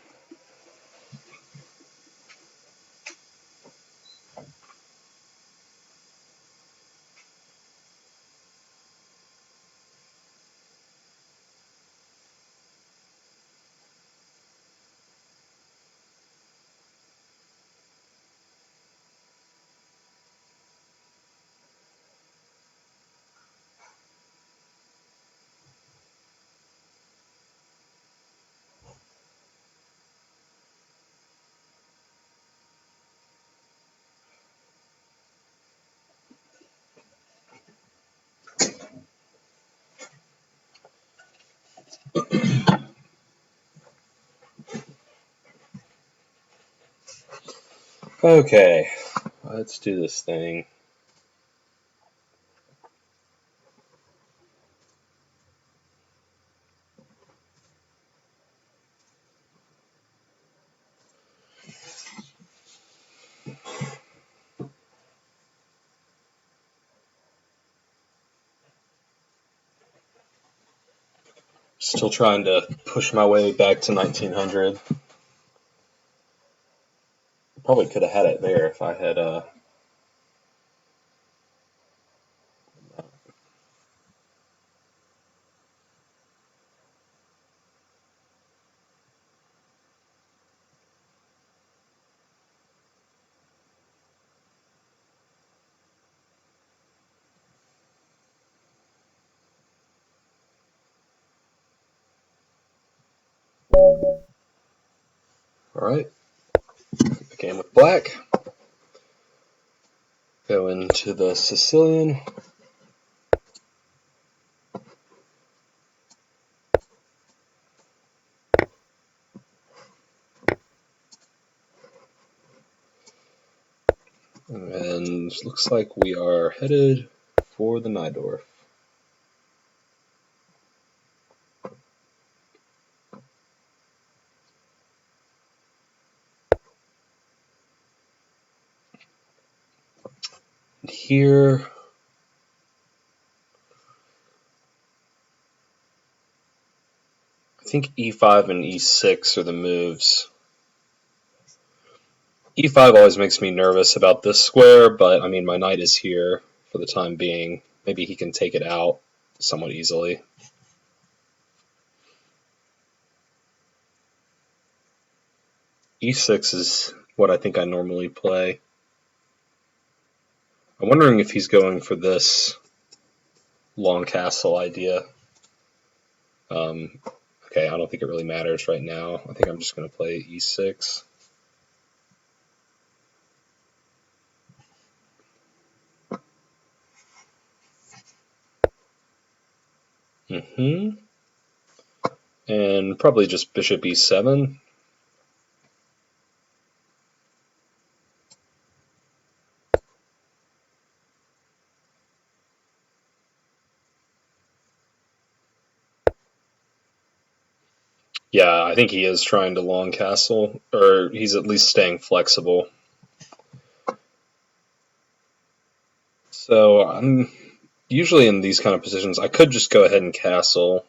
Okay, let's do this thing. Still trying to push my way back to 1900. Probably could have had it there if I had. All right, game with black. Go into the Sicilian. And looks like we are headed for the Najdorf. And here, I think e5 and e6 are the moves. e5 always makes me nervous about this square, but I mean, my knight is here for the time being. Maybe he can take it out somewhat easily. e6 is what I think I normally play. I'm wondering if he's going for this long castle idea. Okay, I don't think it really matters right now. I think I'm just going to play e6. And probably just bishop e7. Yeah, I think he is trying to long castle, or he's at least staying flexible. So I'm usually in these kind of positions, I could just go ahead and castle.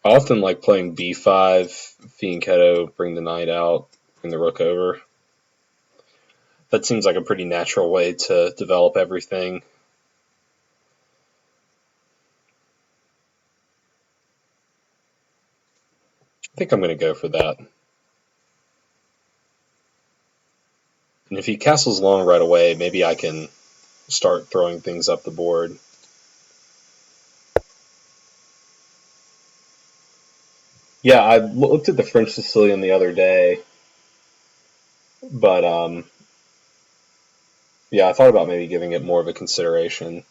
I often like playing b5, fianchetto, bring the knight out, bring the rook over. That seems like a pretty natural way to develop everything. I think I'm going to go for that. And if he castles long right away, maybe I can start throwing things up the board. Yeah, I looked at the French Sicilian the other day, but yeah, I thought about maybe giving it more of a consideration.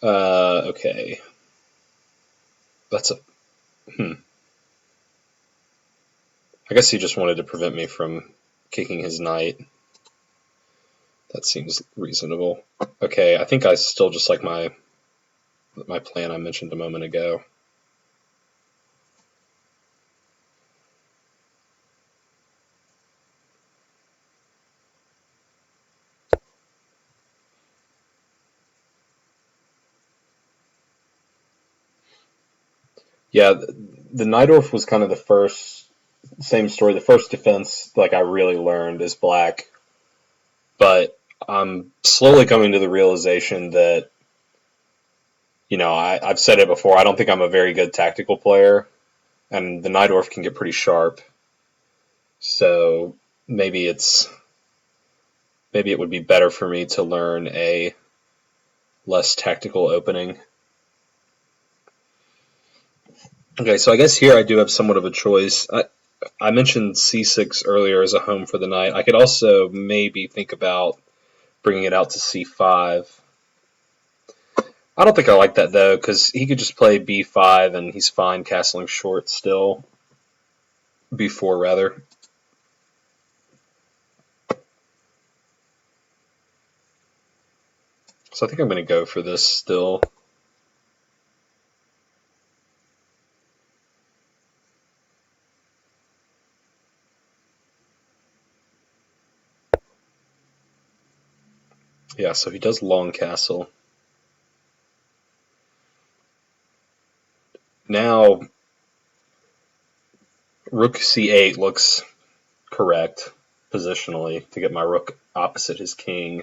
Okay. That's a... I guess he just wanted to prevent me from kicking his knight. That seems reasonable. Okay, I think I still just like my plan I mentioned a moment ago. Yeah, the Najdorf was kind of the first, same story, the first defense like I really learned is black. But I'm slowly coming to the realization that, I've said it before, I don't think I'm a very good tactical player, and the Najdorf can get pretty sharp. So maybe it would be better for me to learn a less tactical opening. Okay, so I guess here I do have somewhat of a choice. I mentioned c6 earlier as a home for the knight. I could also maybe think about bringing it out to c5. I don't think I like that though, because he could just play b5 and he's fine castling short still. b4 rather. So I think I'm going to go for this still. Yeah, so he does long castle. Now, rook c8 looks correct positionally to get my rook opposite his king.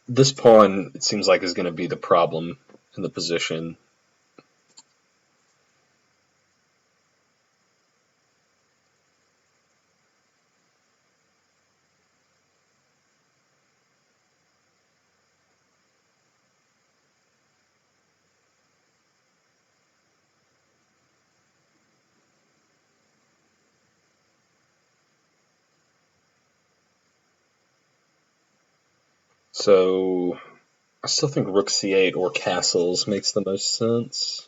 This pawn, it seems like, is going to be the problem in the position. So I still think rook c8 or castles makes the most sense.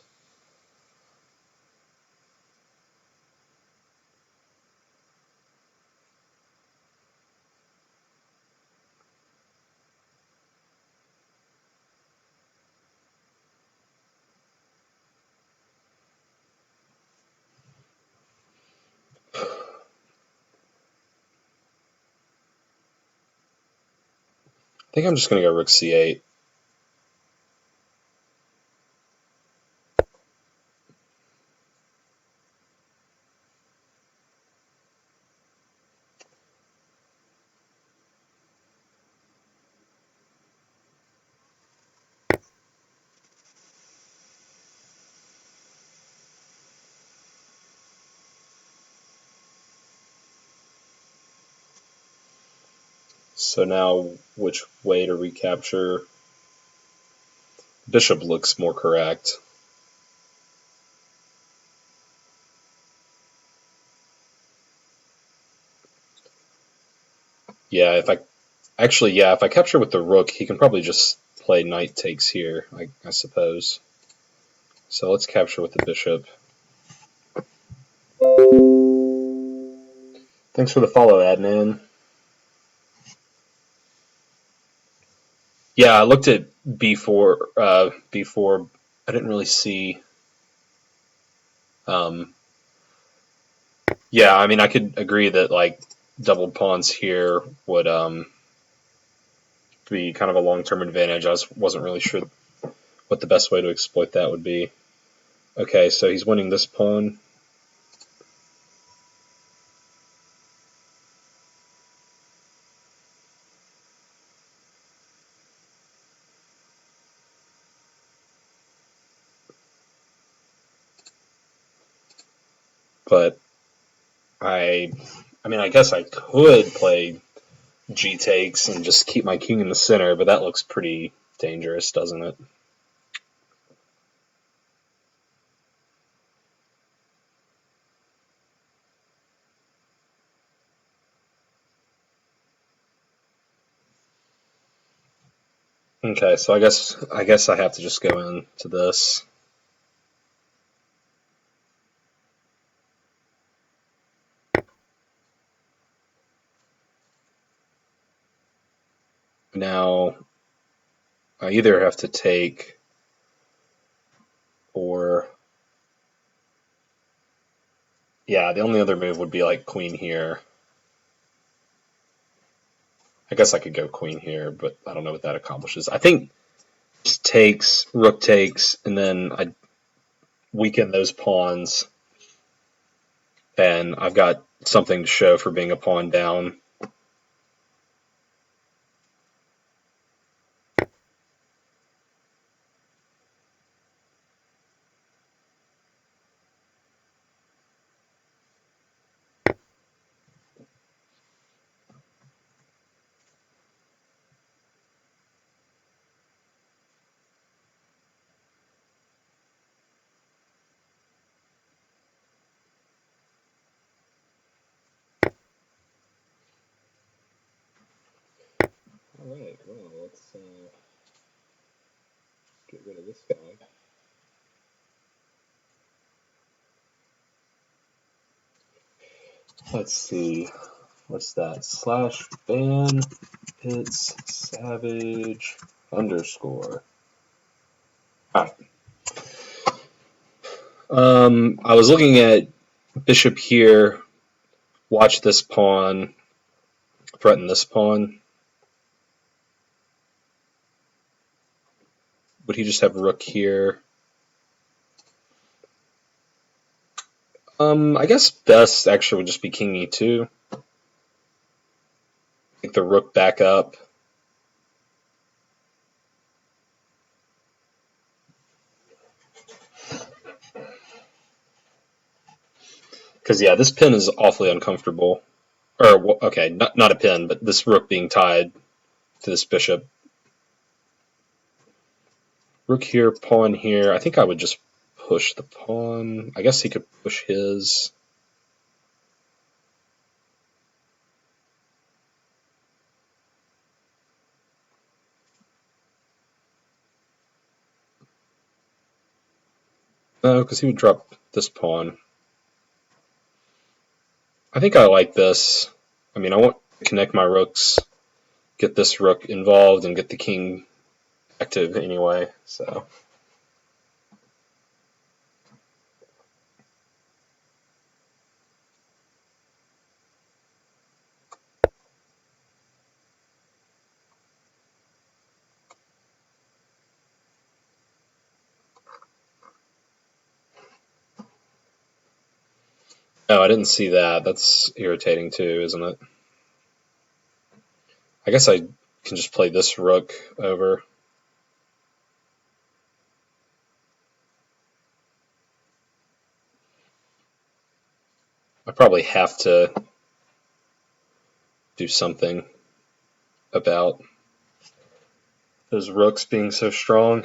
I think I'm just going to go rook c8. So now, which way to recapture? Bishop looks more correct. Yeah, if I capture with the rook, he can probably just play knight takes here, I suppose. So let's capture with the bishop. Thanks for the follow, Adnan. Yeah, I looked at b4. B4. I didn't really see. Yeah, I mean, I could agree that like doubled pawns here would be kind of a long-term advantage. I wasn't really sure what the best way to exploit that would be. Okay, so he's winning this pawn. But I mean, I guess I could play g takes and just keep my king in the center, but that looks pretty dangerous, doesn't it? Okay, so I guess I have to just go into this. Now I either have to take or yeah, the only other move would be like queen here. I guess I could go queen here, but I don't know what that accomplishes. I think just takes, rook takes, and then I weaken those pawns, and I've got something to show for being a pawn down. All right, well, let's get rid of this guy. Let's see. What's that? Slash ban hits savage underscore. Ah. I was looking at bishop here. Watch this pawn. Threaten this pawn. Would he just have rook here? I guess best actually would just be king e2. Take the rook back up. Because yeah, this pin is awfully uncomfortable. Or okay, not a pin, but this rook being tied to this bishop. Rook here, pawn here. I think I would just push the pawn. I guess he could push his. No, because he would drop this pawn. I think I like this. I mean, I want to connect my rooks, get this rook involved, and get the king active anyway. So. Oh, I didn't see that. That's irritating too, isn't it? I guess I can just play this rook over. I probably have to do something about those rooks being so strong.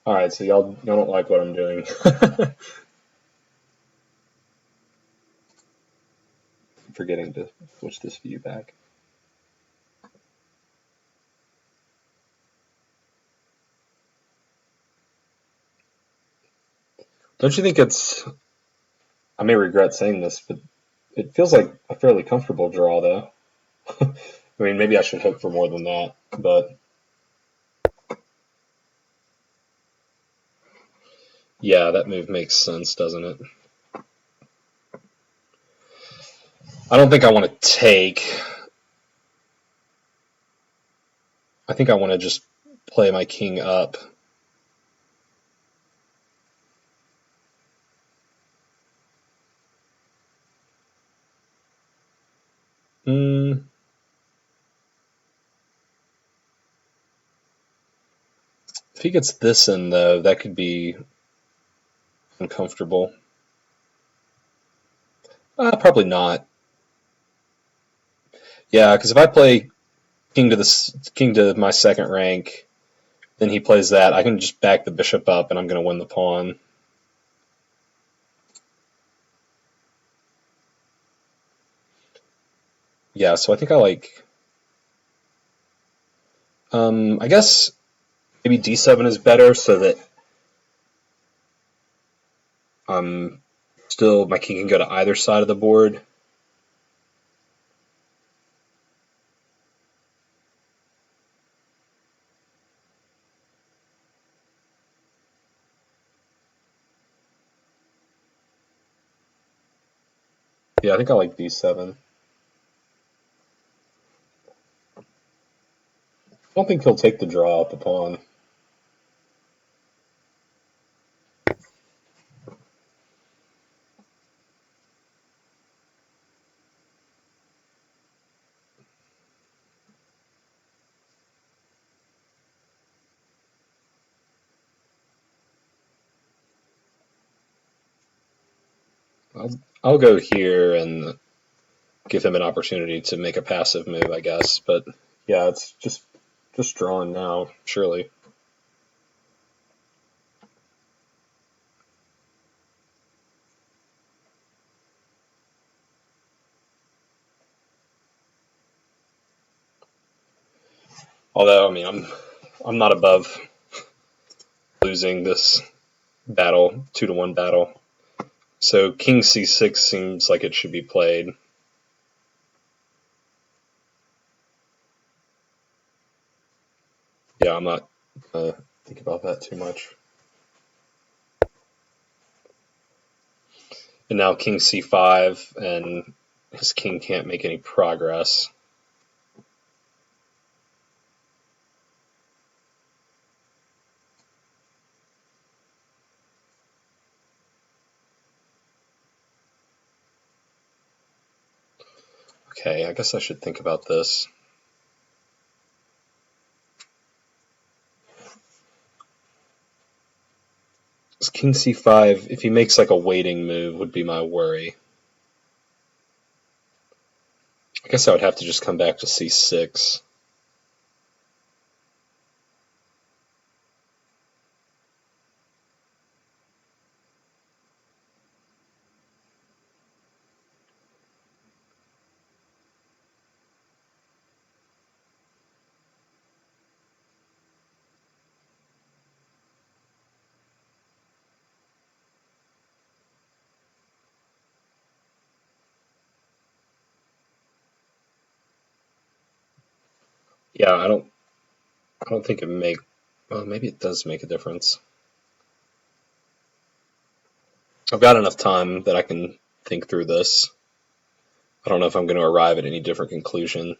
All right, so y'all don't like what I'm doing. Forgetting to switch this view back. Don't you think it's? I may regret saying this, but it feels like a fairly comfortable draw, though. I mean, maybe I should hope for more than that, but yeah, that move makes sense, doesn't it? I don't think I want to take. I think I want to just play my king up. Hmm. If he gets this in, though, that could be uncomfortable. Probably not. Yeah, because if I play king to my second rank, then he plays that, I can just back the bishop up, and I'm going to win the pawn. Yeah, so I think I like. I guess maybe d7 is better, so that still my king can go to either side of the board. Yeah, I think I like d7. I don't think he'll take the draw up the pawn. I'll go here and give him an opportunity to make a passive move, I guess. But yeah, it's just drawn now, surely. Although, I mean, I'm not above losing this battle, 2-1 battle. So king c6 seems like it should be played. Yeah, I'm not gonna think about that too much. And now king c5, and his king can't make any progress. Okay, I guess I should think about this. King c5, if he makes like a waiting move, would be my worry. I guess I would have to just come back to c6. Yeah, I don't think it make. Well, maybe it does make a difference. I've got enough time that I can think through this. I don't know if I'm going to arrive at any different conclusion.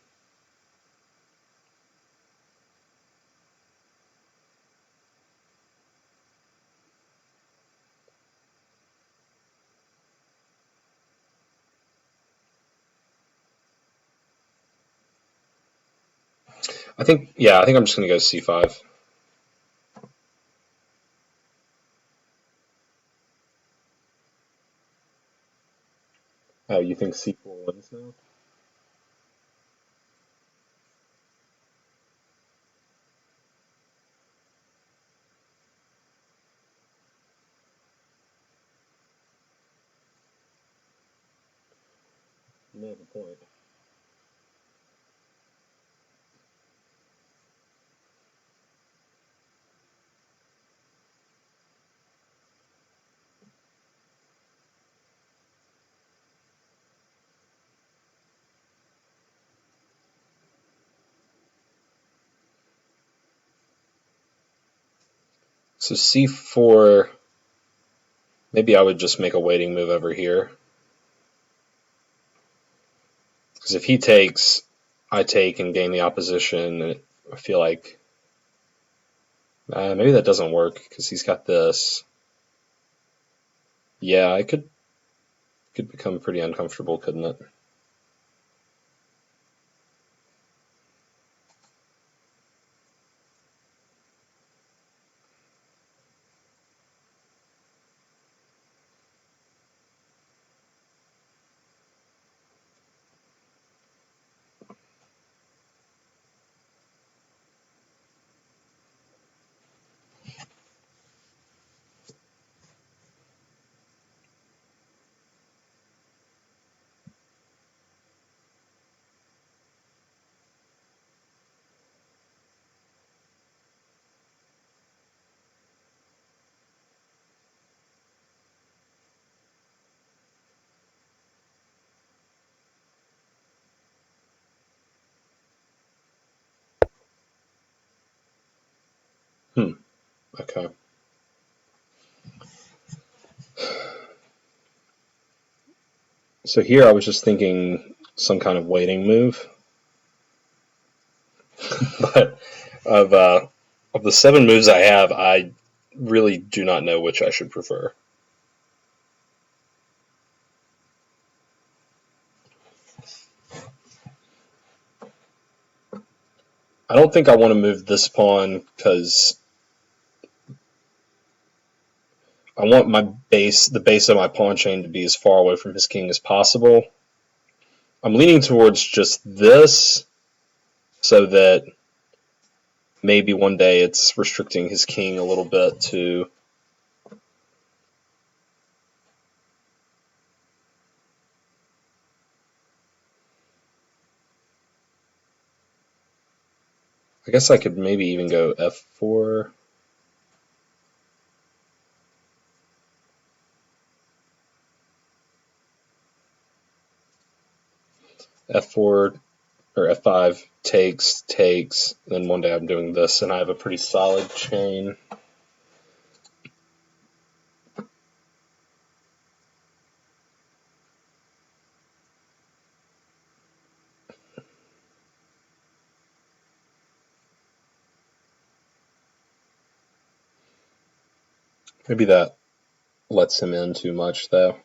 I think I'm just going to go c5. Oh, you think c4 wins now? You may have a point. So c4, maybe I would just make a waiting move over here. Because if he takes, I take and gain the opposition, and I feel like maybe that doesn't work because he's got this. Yeah, I could become pretty uncomfortable, couldn't it? Hmm. Okay. So here I was just thinking some kind of waiting move, but of uh, of the 7 moves I have, I really do not know which I should prefer. I don't think I want to move this pawn because I want the base of my pawn chain to be as far away from his king as possible. I'm leaning towards just this so that maybe one day it's restricting his king a little bit to. I guess I could maybe even go f4. F4 or F5 takes, then one day I'm doing this and I have a pretty solid chain. Maybe that lets him in too much though.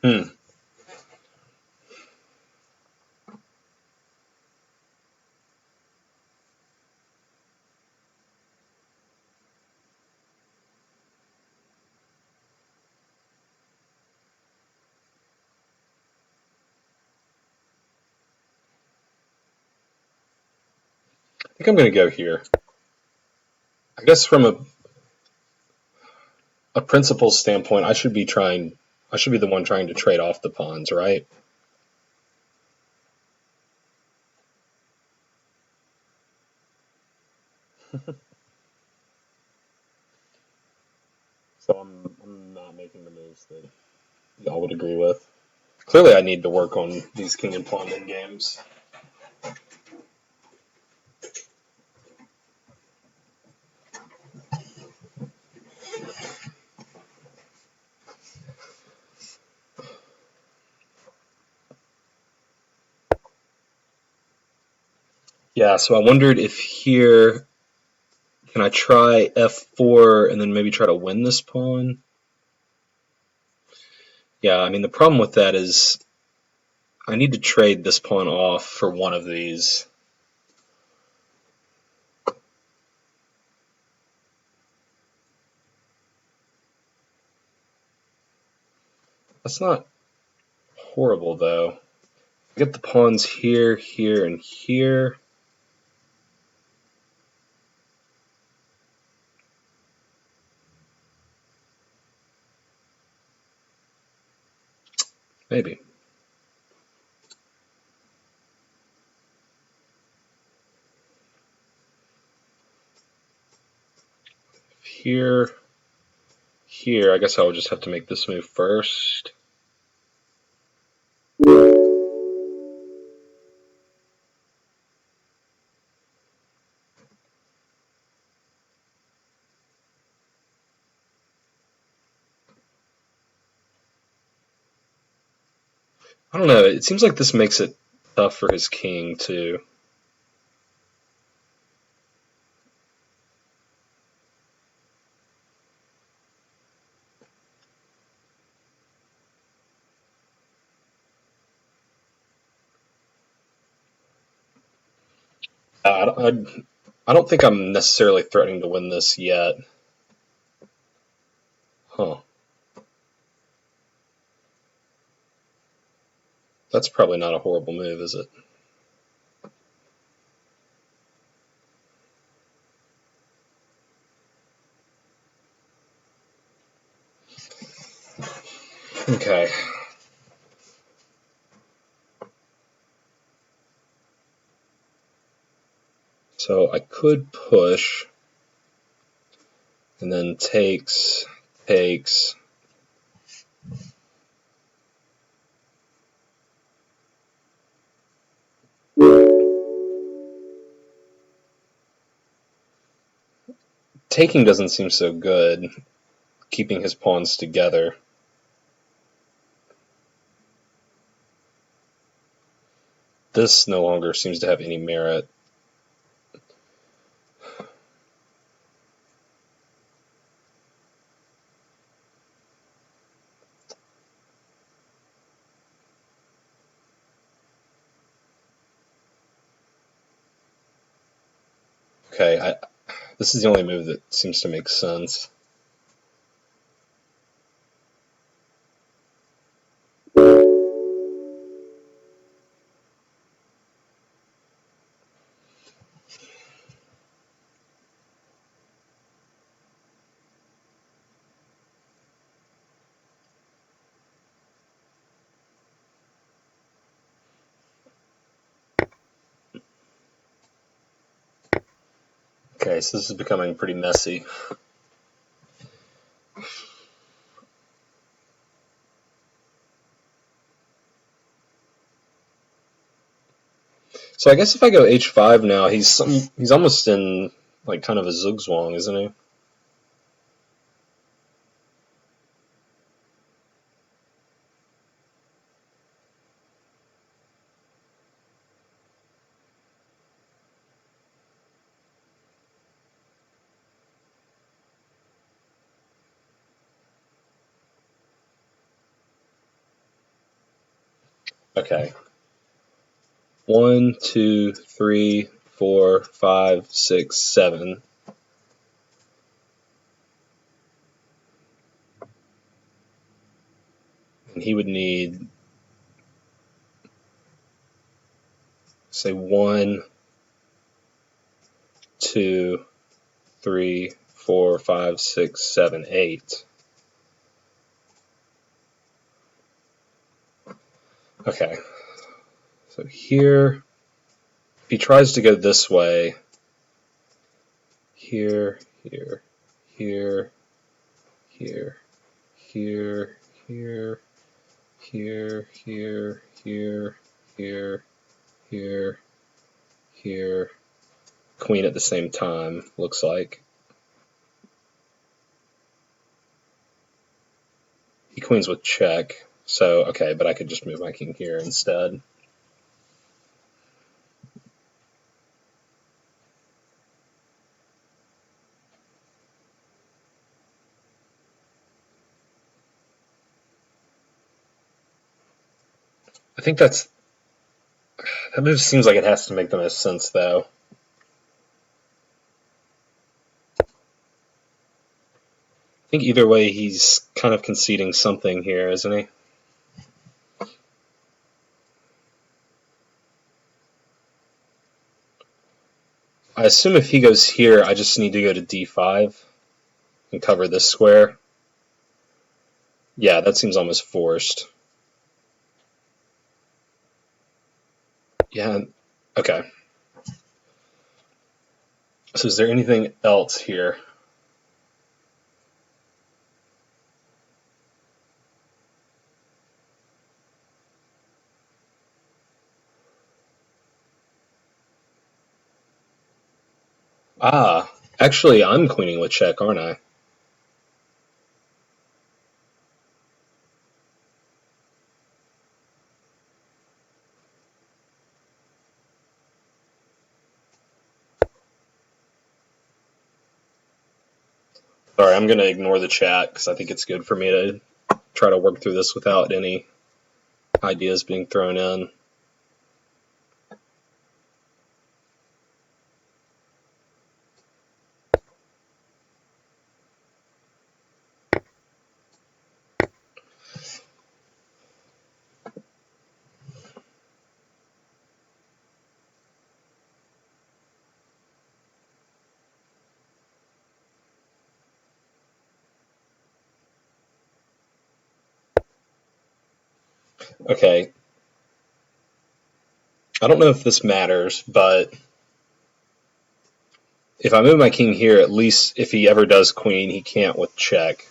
Hmm. think I'm going to go here. I guess from a principle standpoint, I should be the one trying to trade off the pawns, right? So I'm not making the moves that y'all would agree with. Clearly, I need to work on these king and pawn end games. Yeah, so I wondered if here, can I try f4 and then maybe try to win this pawn? Yeah, I mean, the problem with that is I need to trade this pawn off for one of these. That's not horrible, though. I get the pawns here, here, and here. Maybe. Here, here, I guess I'll just have to make this move first. I don't know, it seems like this makes it tough for his king, too. I don't think I'm necessarily threatening to win this yet. Huh. That's probably not a horrible move, is it? Okay. So I could push, and then takes, takes. Taking doesn't seem so good, keeping his pawns together. This no longer seems to have any merit. Okay, this is the only move that seems to make sense. Okay, so this is becoming pretty messy. So I guess if I go h5 now, he's almost in like kind of a zugzwang, isn't he? Okay. 1, 2, 3, 4, 5, 6, 7. And he would need, say, 1, 2, 3, 4, 5, 6, 7, 8. Okay, so here, if he tries to go this way, here, here, here, here, here, here, here, here, here, here, here, here, queen at the same time, looks like. He queens with check, so okay, but I could just move my king here instead. I think that move seems like it has to make the most sense, though. I think either way, he's kind of conceding something here, isn't he? I assume if he goes here, I just need to go to d5 and cover this square. Yeah, that seems almost forced. Yeah, okay. So is there anything else here? Ah, actually, I'm queening with check, aren't I? Sorry, I'm going to ignore the chat because I think it's good for me to try to work through this without any ideas being thrown in. Okay. I don't know if this matters, but if I move my king here, at least if he ever does queen, he can't with check.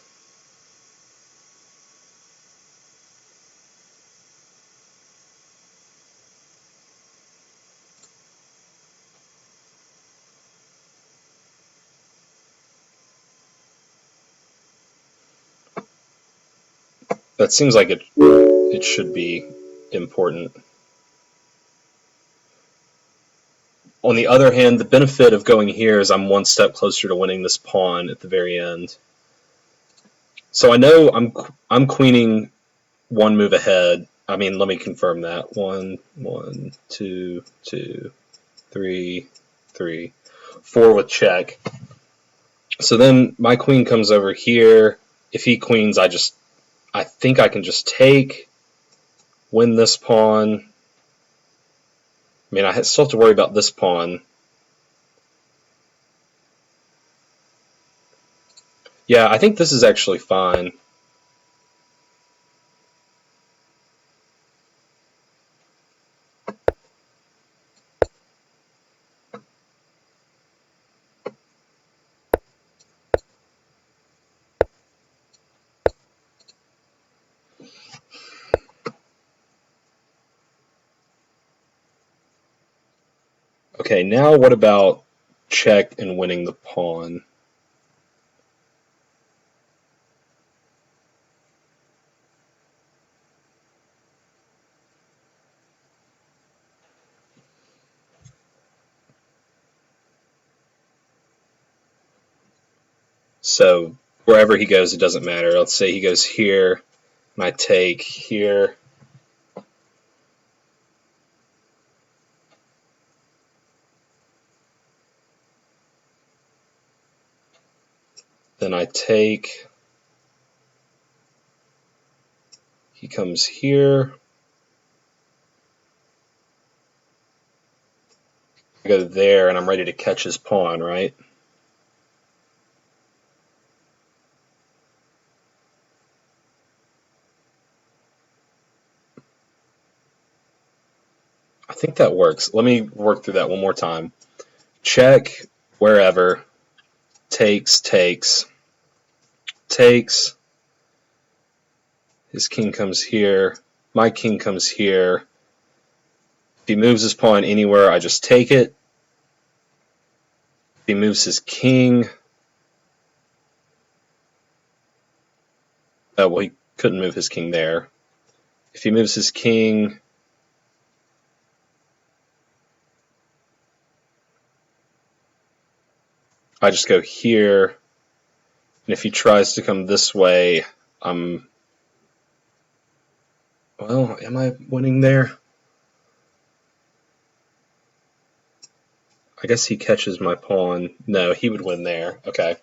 That seems like it should be important. On the other hand, the benefit of going here is I'm one step closer to winning this pawn at the very end. So I know I'm queening one move ahead. I mean, let me confirm that. 1, 1, 2, 2, 3, 3, 4 with check. So then my queen comes over here. If he queens, I think I can just take, win this pawn. I mean, I still have to worry about this pawn. Yeah, I think this is actually fine. Okay, now what about check and winning the pawn? So wherever he goes, it doesn't matter. Let's say he goes here, and I take here. Then I take. He comes here. I go go there, and I'm ready to catch his pawn, right? I think that works. Let me work through that one more time. Check wherever, takes, his king comes here, my king comes here. If he moves his pawn anywhere, I just take it. If he moves his king, oh, well, he couldn't move his king there. If he moves his king, I just go here. And if he tries to come this way, well, am I winning there? I guess he catches my pawn. No, he would win there. Okay.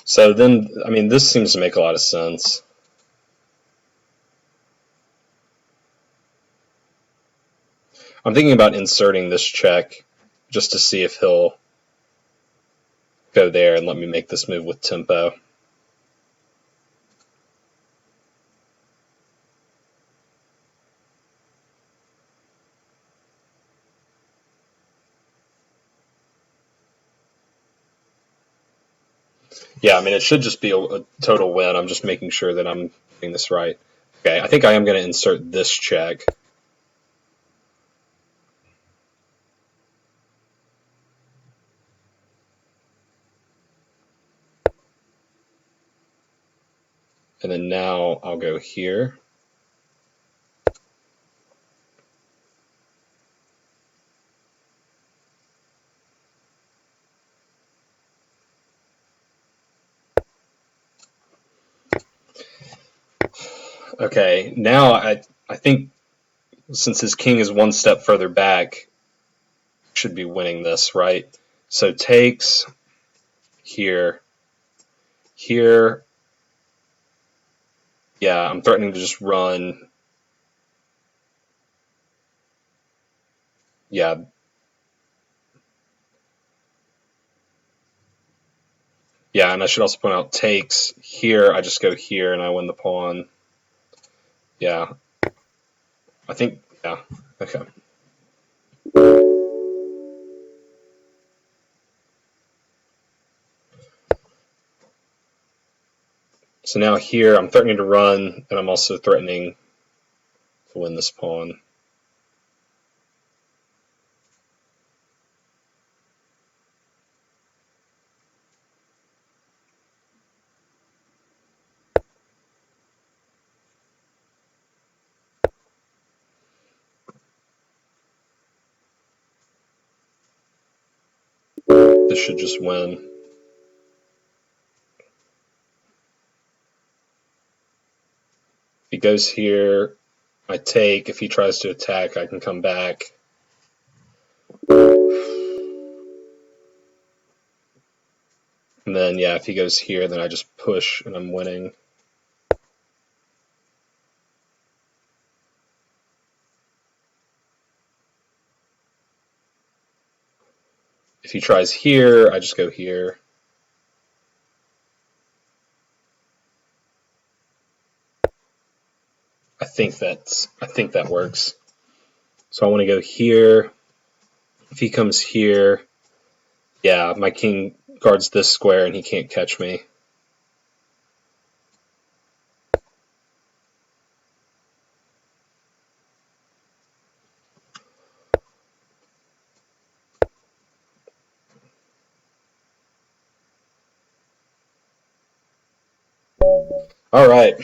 So then, I mean, this seems to make a lot of sense. I'm thinking about inserting this check just to see if he'll go there and let me make this move with tempo. Yeah, I mean, it should just be a total win. I'm just making sure that I'm doing this right. Okay, I think I am going to insert this check. And then now I'll go here. Okay, now I think since his king is one step further back, should be winning this, right? So takes here, here. Yeah, I'm threatening to just run. Yeah. Yeah, and I should also point out takes here. I just go here and I win the pawn. Yeah. I think, yeah. Okay. So now here I'm threatening to run, and I'm also threatening to win this pawn. This should just win. If he goes here, I take. If he tries to attack, I can come back. And then, yeah, if he goes here, then I just push and I'm winning. If he tries here, I just go here. I think that works. So I want to go here. If he comes here, yeah, my king guards this square and he can't catch me. All right.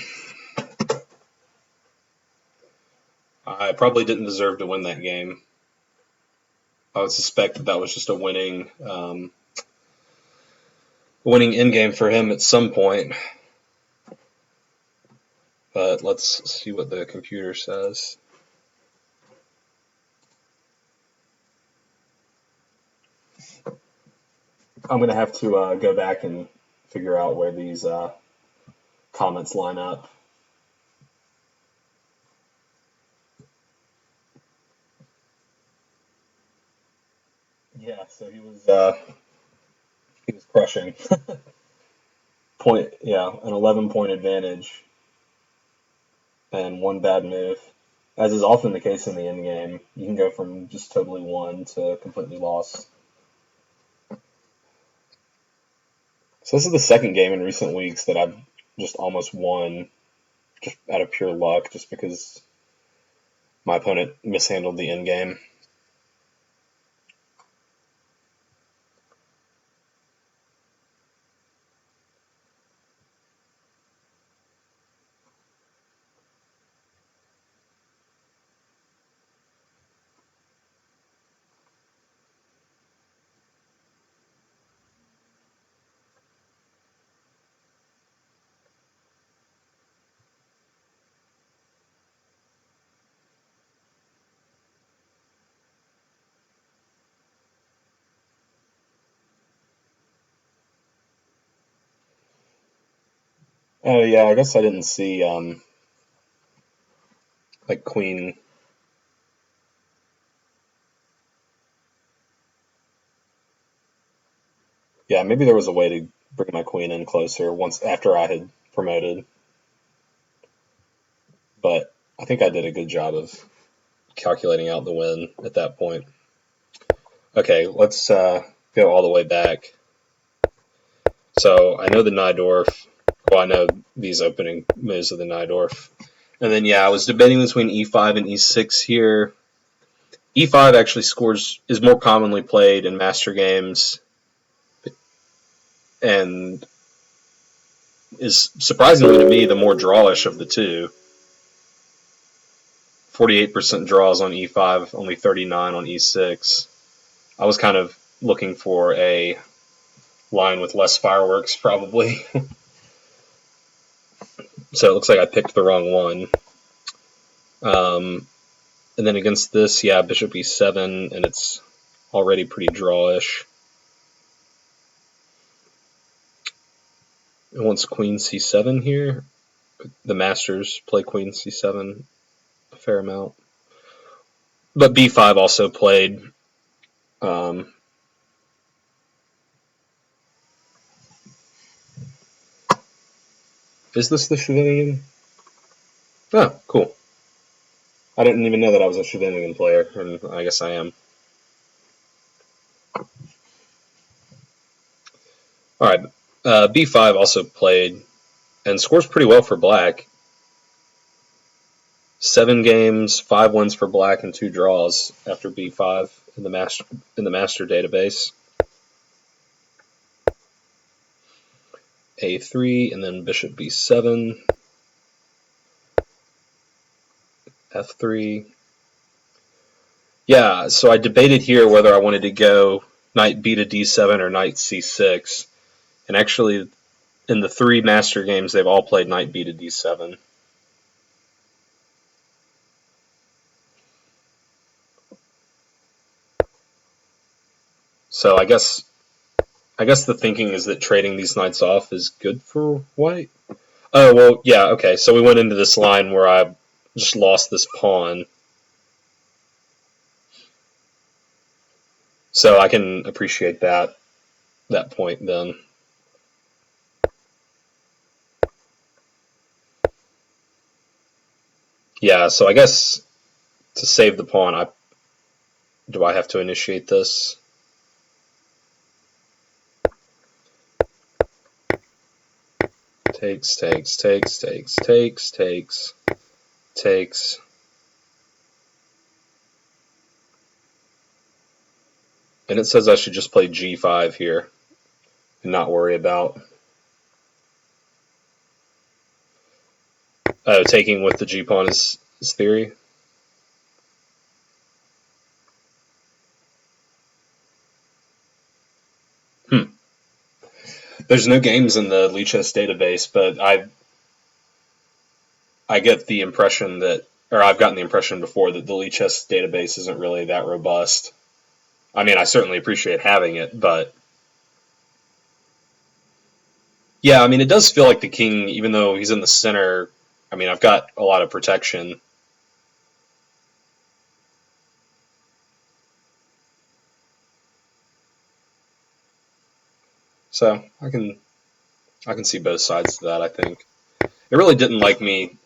I probably didn't deserve to win that game. I would suspect that was just a winning winning endgame for him at some point. But let's see what the computer says. I'm going to have to go back and figure out where these comments line up. Yeah, so he was crushing. An 11-point advantage and one bad move. As is often the case in the end game, you can go from just totally won to completely lost. So this is the second game in recent weeks that I've just almost won just out of pure luck, just because my opponent mishandled the end game. Oh yeah, I guess I didn't see like queen. Yeah, maybe there was a way to bring my queen in closer once after I had promoted, but I think I did a good job of calculating out the win at that point. Okay, let's go all the way back. So I know the Najdorf. Well, I know these opening moves of the Najdorf. And then, yeah, I was debating between e5 and e6 here. e5 actually is more commonly played in master games and is surprisingly to me the more drawish of the two. 48% draws on e5, only 39 on e6. I was kind of looking for a line with less fireworks, probably. So it looks like I picked the wrong one. And then against this, yeah, bishop e7, and it's already pretty drawish. It wants queen c7 here. The masters play queen c7 a fair amount. But b5 also played. Is this the Shuvenian? Oh, cool. I didn't even know that I was a Shuvenian player, and I guess I am. All right, b5 also played and scores pretty well for black. 7 games, 5 wins for black, and 2 draws after b5 in the master database. a3 and then bishop b7, f3. Yeah, so I debated here whether I wanted to go knight b to d7 or knight c6, and actually in the 3 master games they've all played knight b to d7. So I guess the thinking is that trading these knights off is good for white. Oh, well, yeah, okay, so we went into this line where I just lost this pawn. So I can appreciate that point then. Yeah, so I guess to save the pawn, do I have to initiate this? Takes, takes, takes, takes, takes, takes, takes. And it says I should just play g5 here and not worry about taking with the g-pawn is theory. There's no games in the Lichess database, but I get the impression that, or I've gotten the impression before that the Lichess database isn't really that robust. I mean, I certainly appreciate having it, but yeah, I mean, it does feel like the king, even though he's in the center. I mean, I've got a lot of protection. So I can see both sides of that. I think it really didn't like me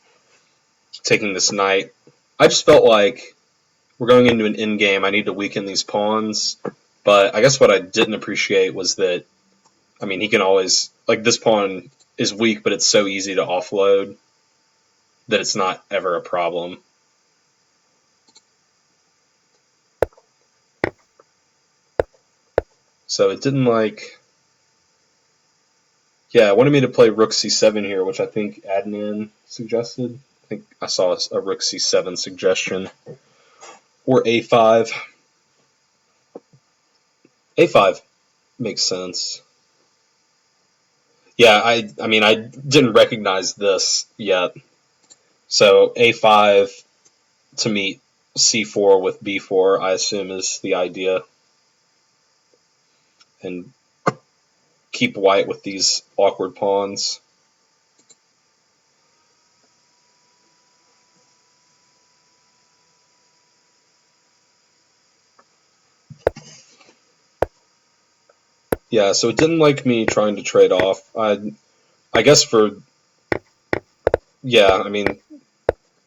taking this knight. I just felt like we're going into an end game. I need to weaken these pawns. But I guess what I didn't appreciate was that, I mean, he can always, like, this pawn is weak, but it's so easy to offload that it's not ever a problem. So it didn't like, yeah, it wanted me to play rook c7 here, which I think Adnan suggested. I think I saw a rook c7 suggestion. Or a5. a5 makes sense. Yeah, I mean, I didn't recognize this yet. So a5 to meet c4 with b4, I assume, is the idea. And keep white with these awkward pawns. Yeah, so it didn't like me trying to trade off. I guess yeah, I mean,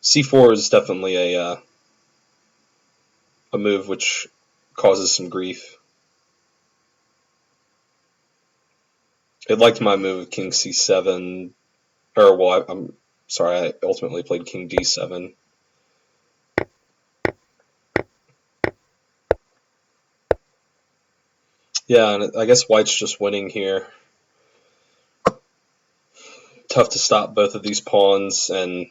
c4 is definitely a move which causes some grief. It liked my move king c7, or well, I'm sorry, I ultimately played king d7. Yeah, and I guess white's just winning here. Tough to stop both of these pawns, and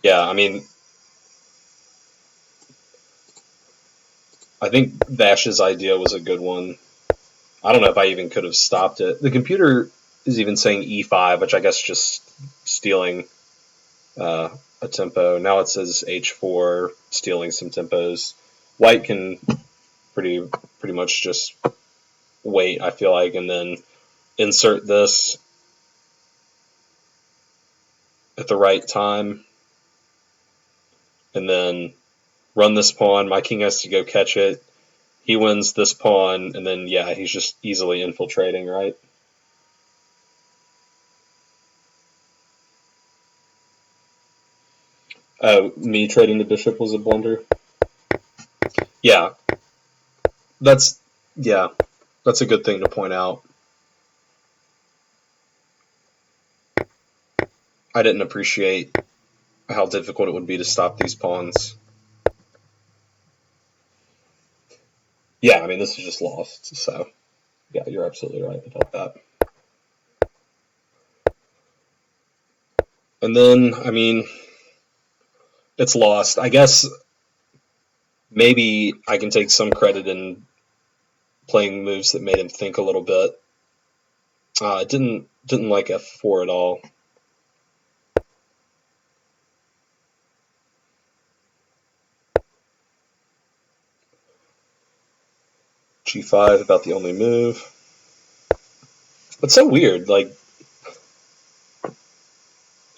yeah, I mean, I think Vash's idea was a good one. I don't know if I even could have stopped it. The computer is even saying e5, which I guess just stealing a tempo. Now it says h4, stealing some tempos. White can pretty much just wait, I feel like, and then insert this at the right time, and then run this pawn. My king has to go catch it. He wins this pawn, and then, yeah, he's just easily infiltrating, right? Me trading the bishop was a blunder. Yeah, that's yeah, that's a good thing to point out. I didn't appreciate how difficult it would be to stop these pawns. Yeah, I mean, this is just lost, so yeah, you're absolutely right about that. And then, I mean, it's lost. I guess maybe I can take some credit in playing moves that made him think a little bit. Didn't like f4 at all. g5 about the only move. It's so weird. Like,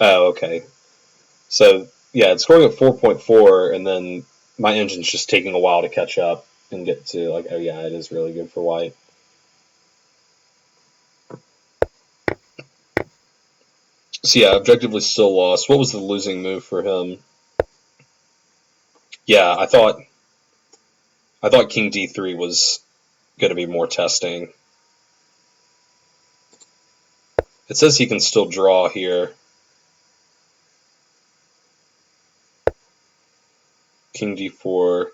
oh, okay. So yeah, it's scoring at 4.4, and then my engine's just taking a while to catch up and get to like, oh yeah, it is really good for white. So yeah, objectively still lost. What was the losing move for him? Yeah, I thought king d3 was going to be more testing. It says he can still draw here. King d4,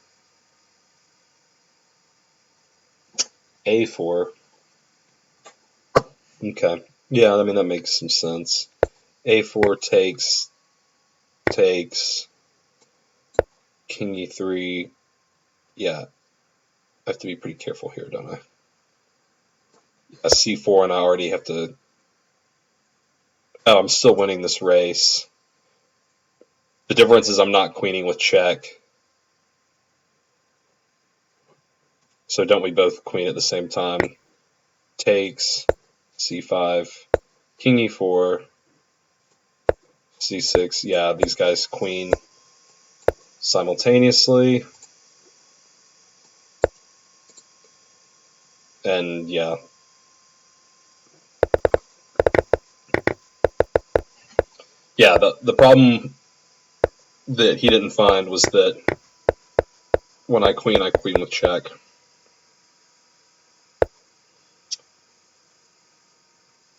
a4. Okay. Yeah, I mean, that makes some sense. a4 takes, king e3. Yeah. I have to be pretty careful here, don't I? A c4, and I already have to... Oh, I'm still winning this race. The difference is I'm not queening with check. So don't we both queen at the same time? Takes, c5, king e4, c6. Yeah, these guys queen simultaneously. And yeah. Yeah, the problem that he didn't find was that when I queen with check.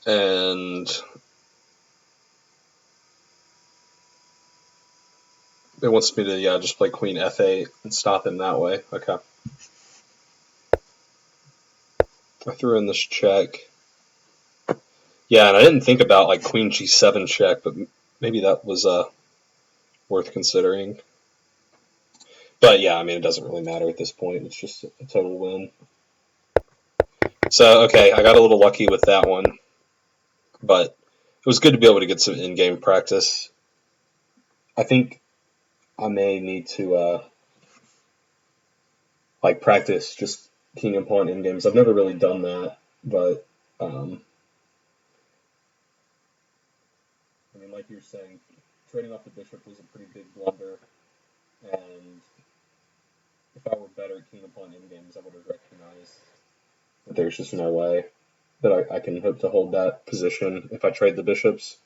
And it wants me to, just play queen f8 and stop him that way. Okay. I threw in this check. Yeah, and I didn't think about like queen g7 check, but maybe that was worth considering. But yeah, I mean, it doesn't really matter at this point. It's just a total win. So, okay, I got a little lucky with that one. But it was good to be able to get some in-game practice. I think I may need to like practice just king and pawn in games. I've never really done that, but I mean, like you were saying, trading off the bishop was a pretty big blunder, and if I were better at king and pawn in games, I would have recognized that there's just no way that I can hope to hold that position if I trade the bishops.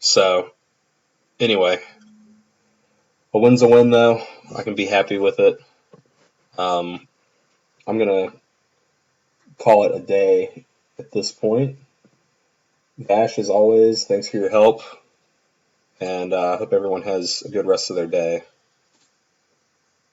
So anyway, a win's a win, though. I can be happy with it. I'm going to call it a day at this point. Bash, as always, thanks for your help, and I hope everyone has a good rest of their day.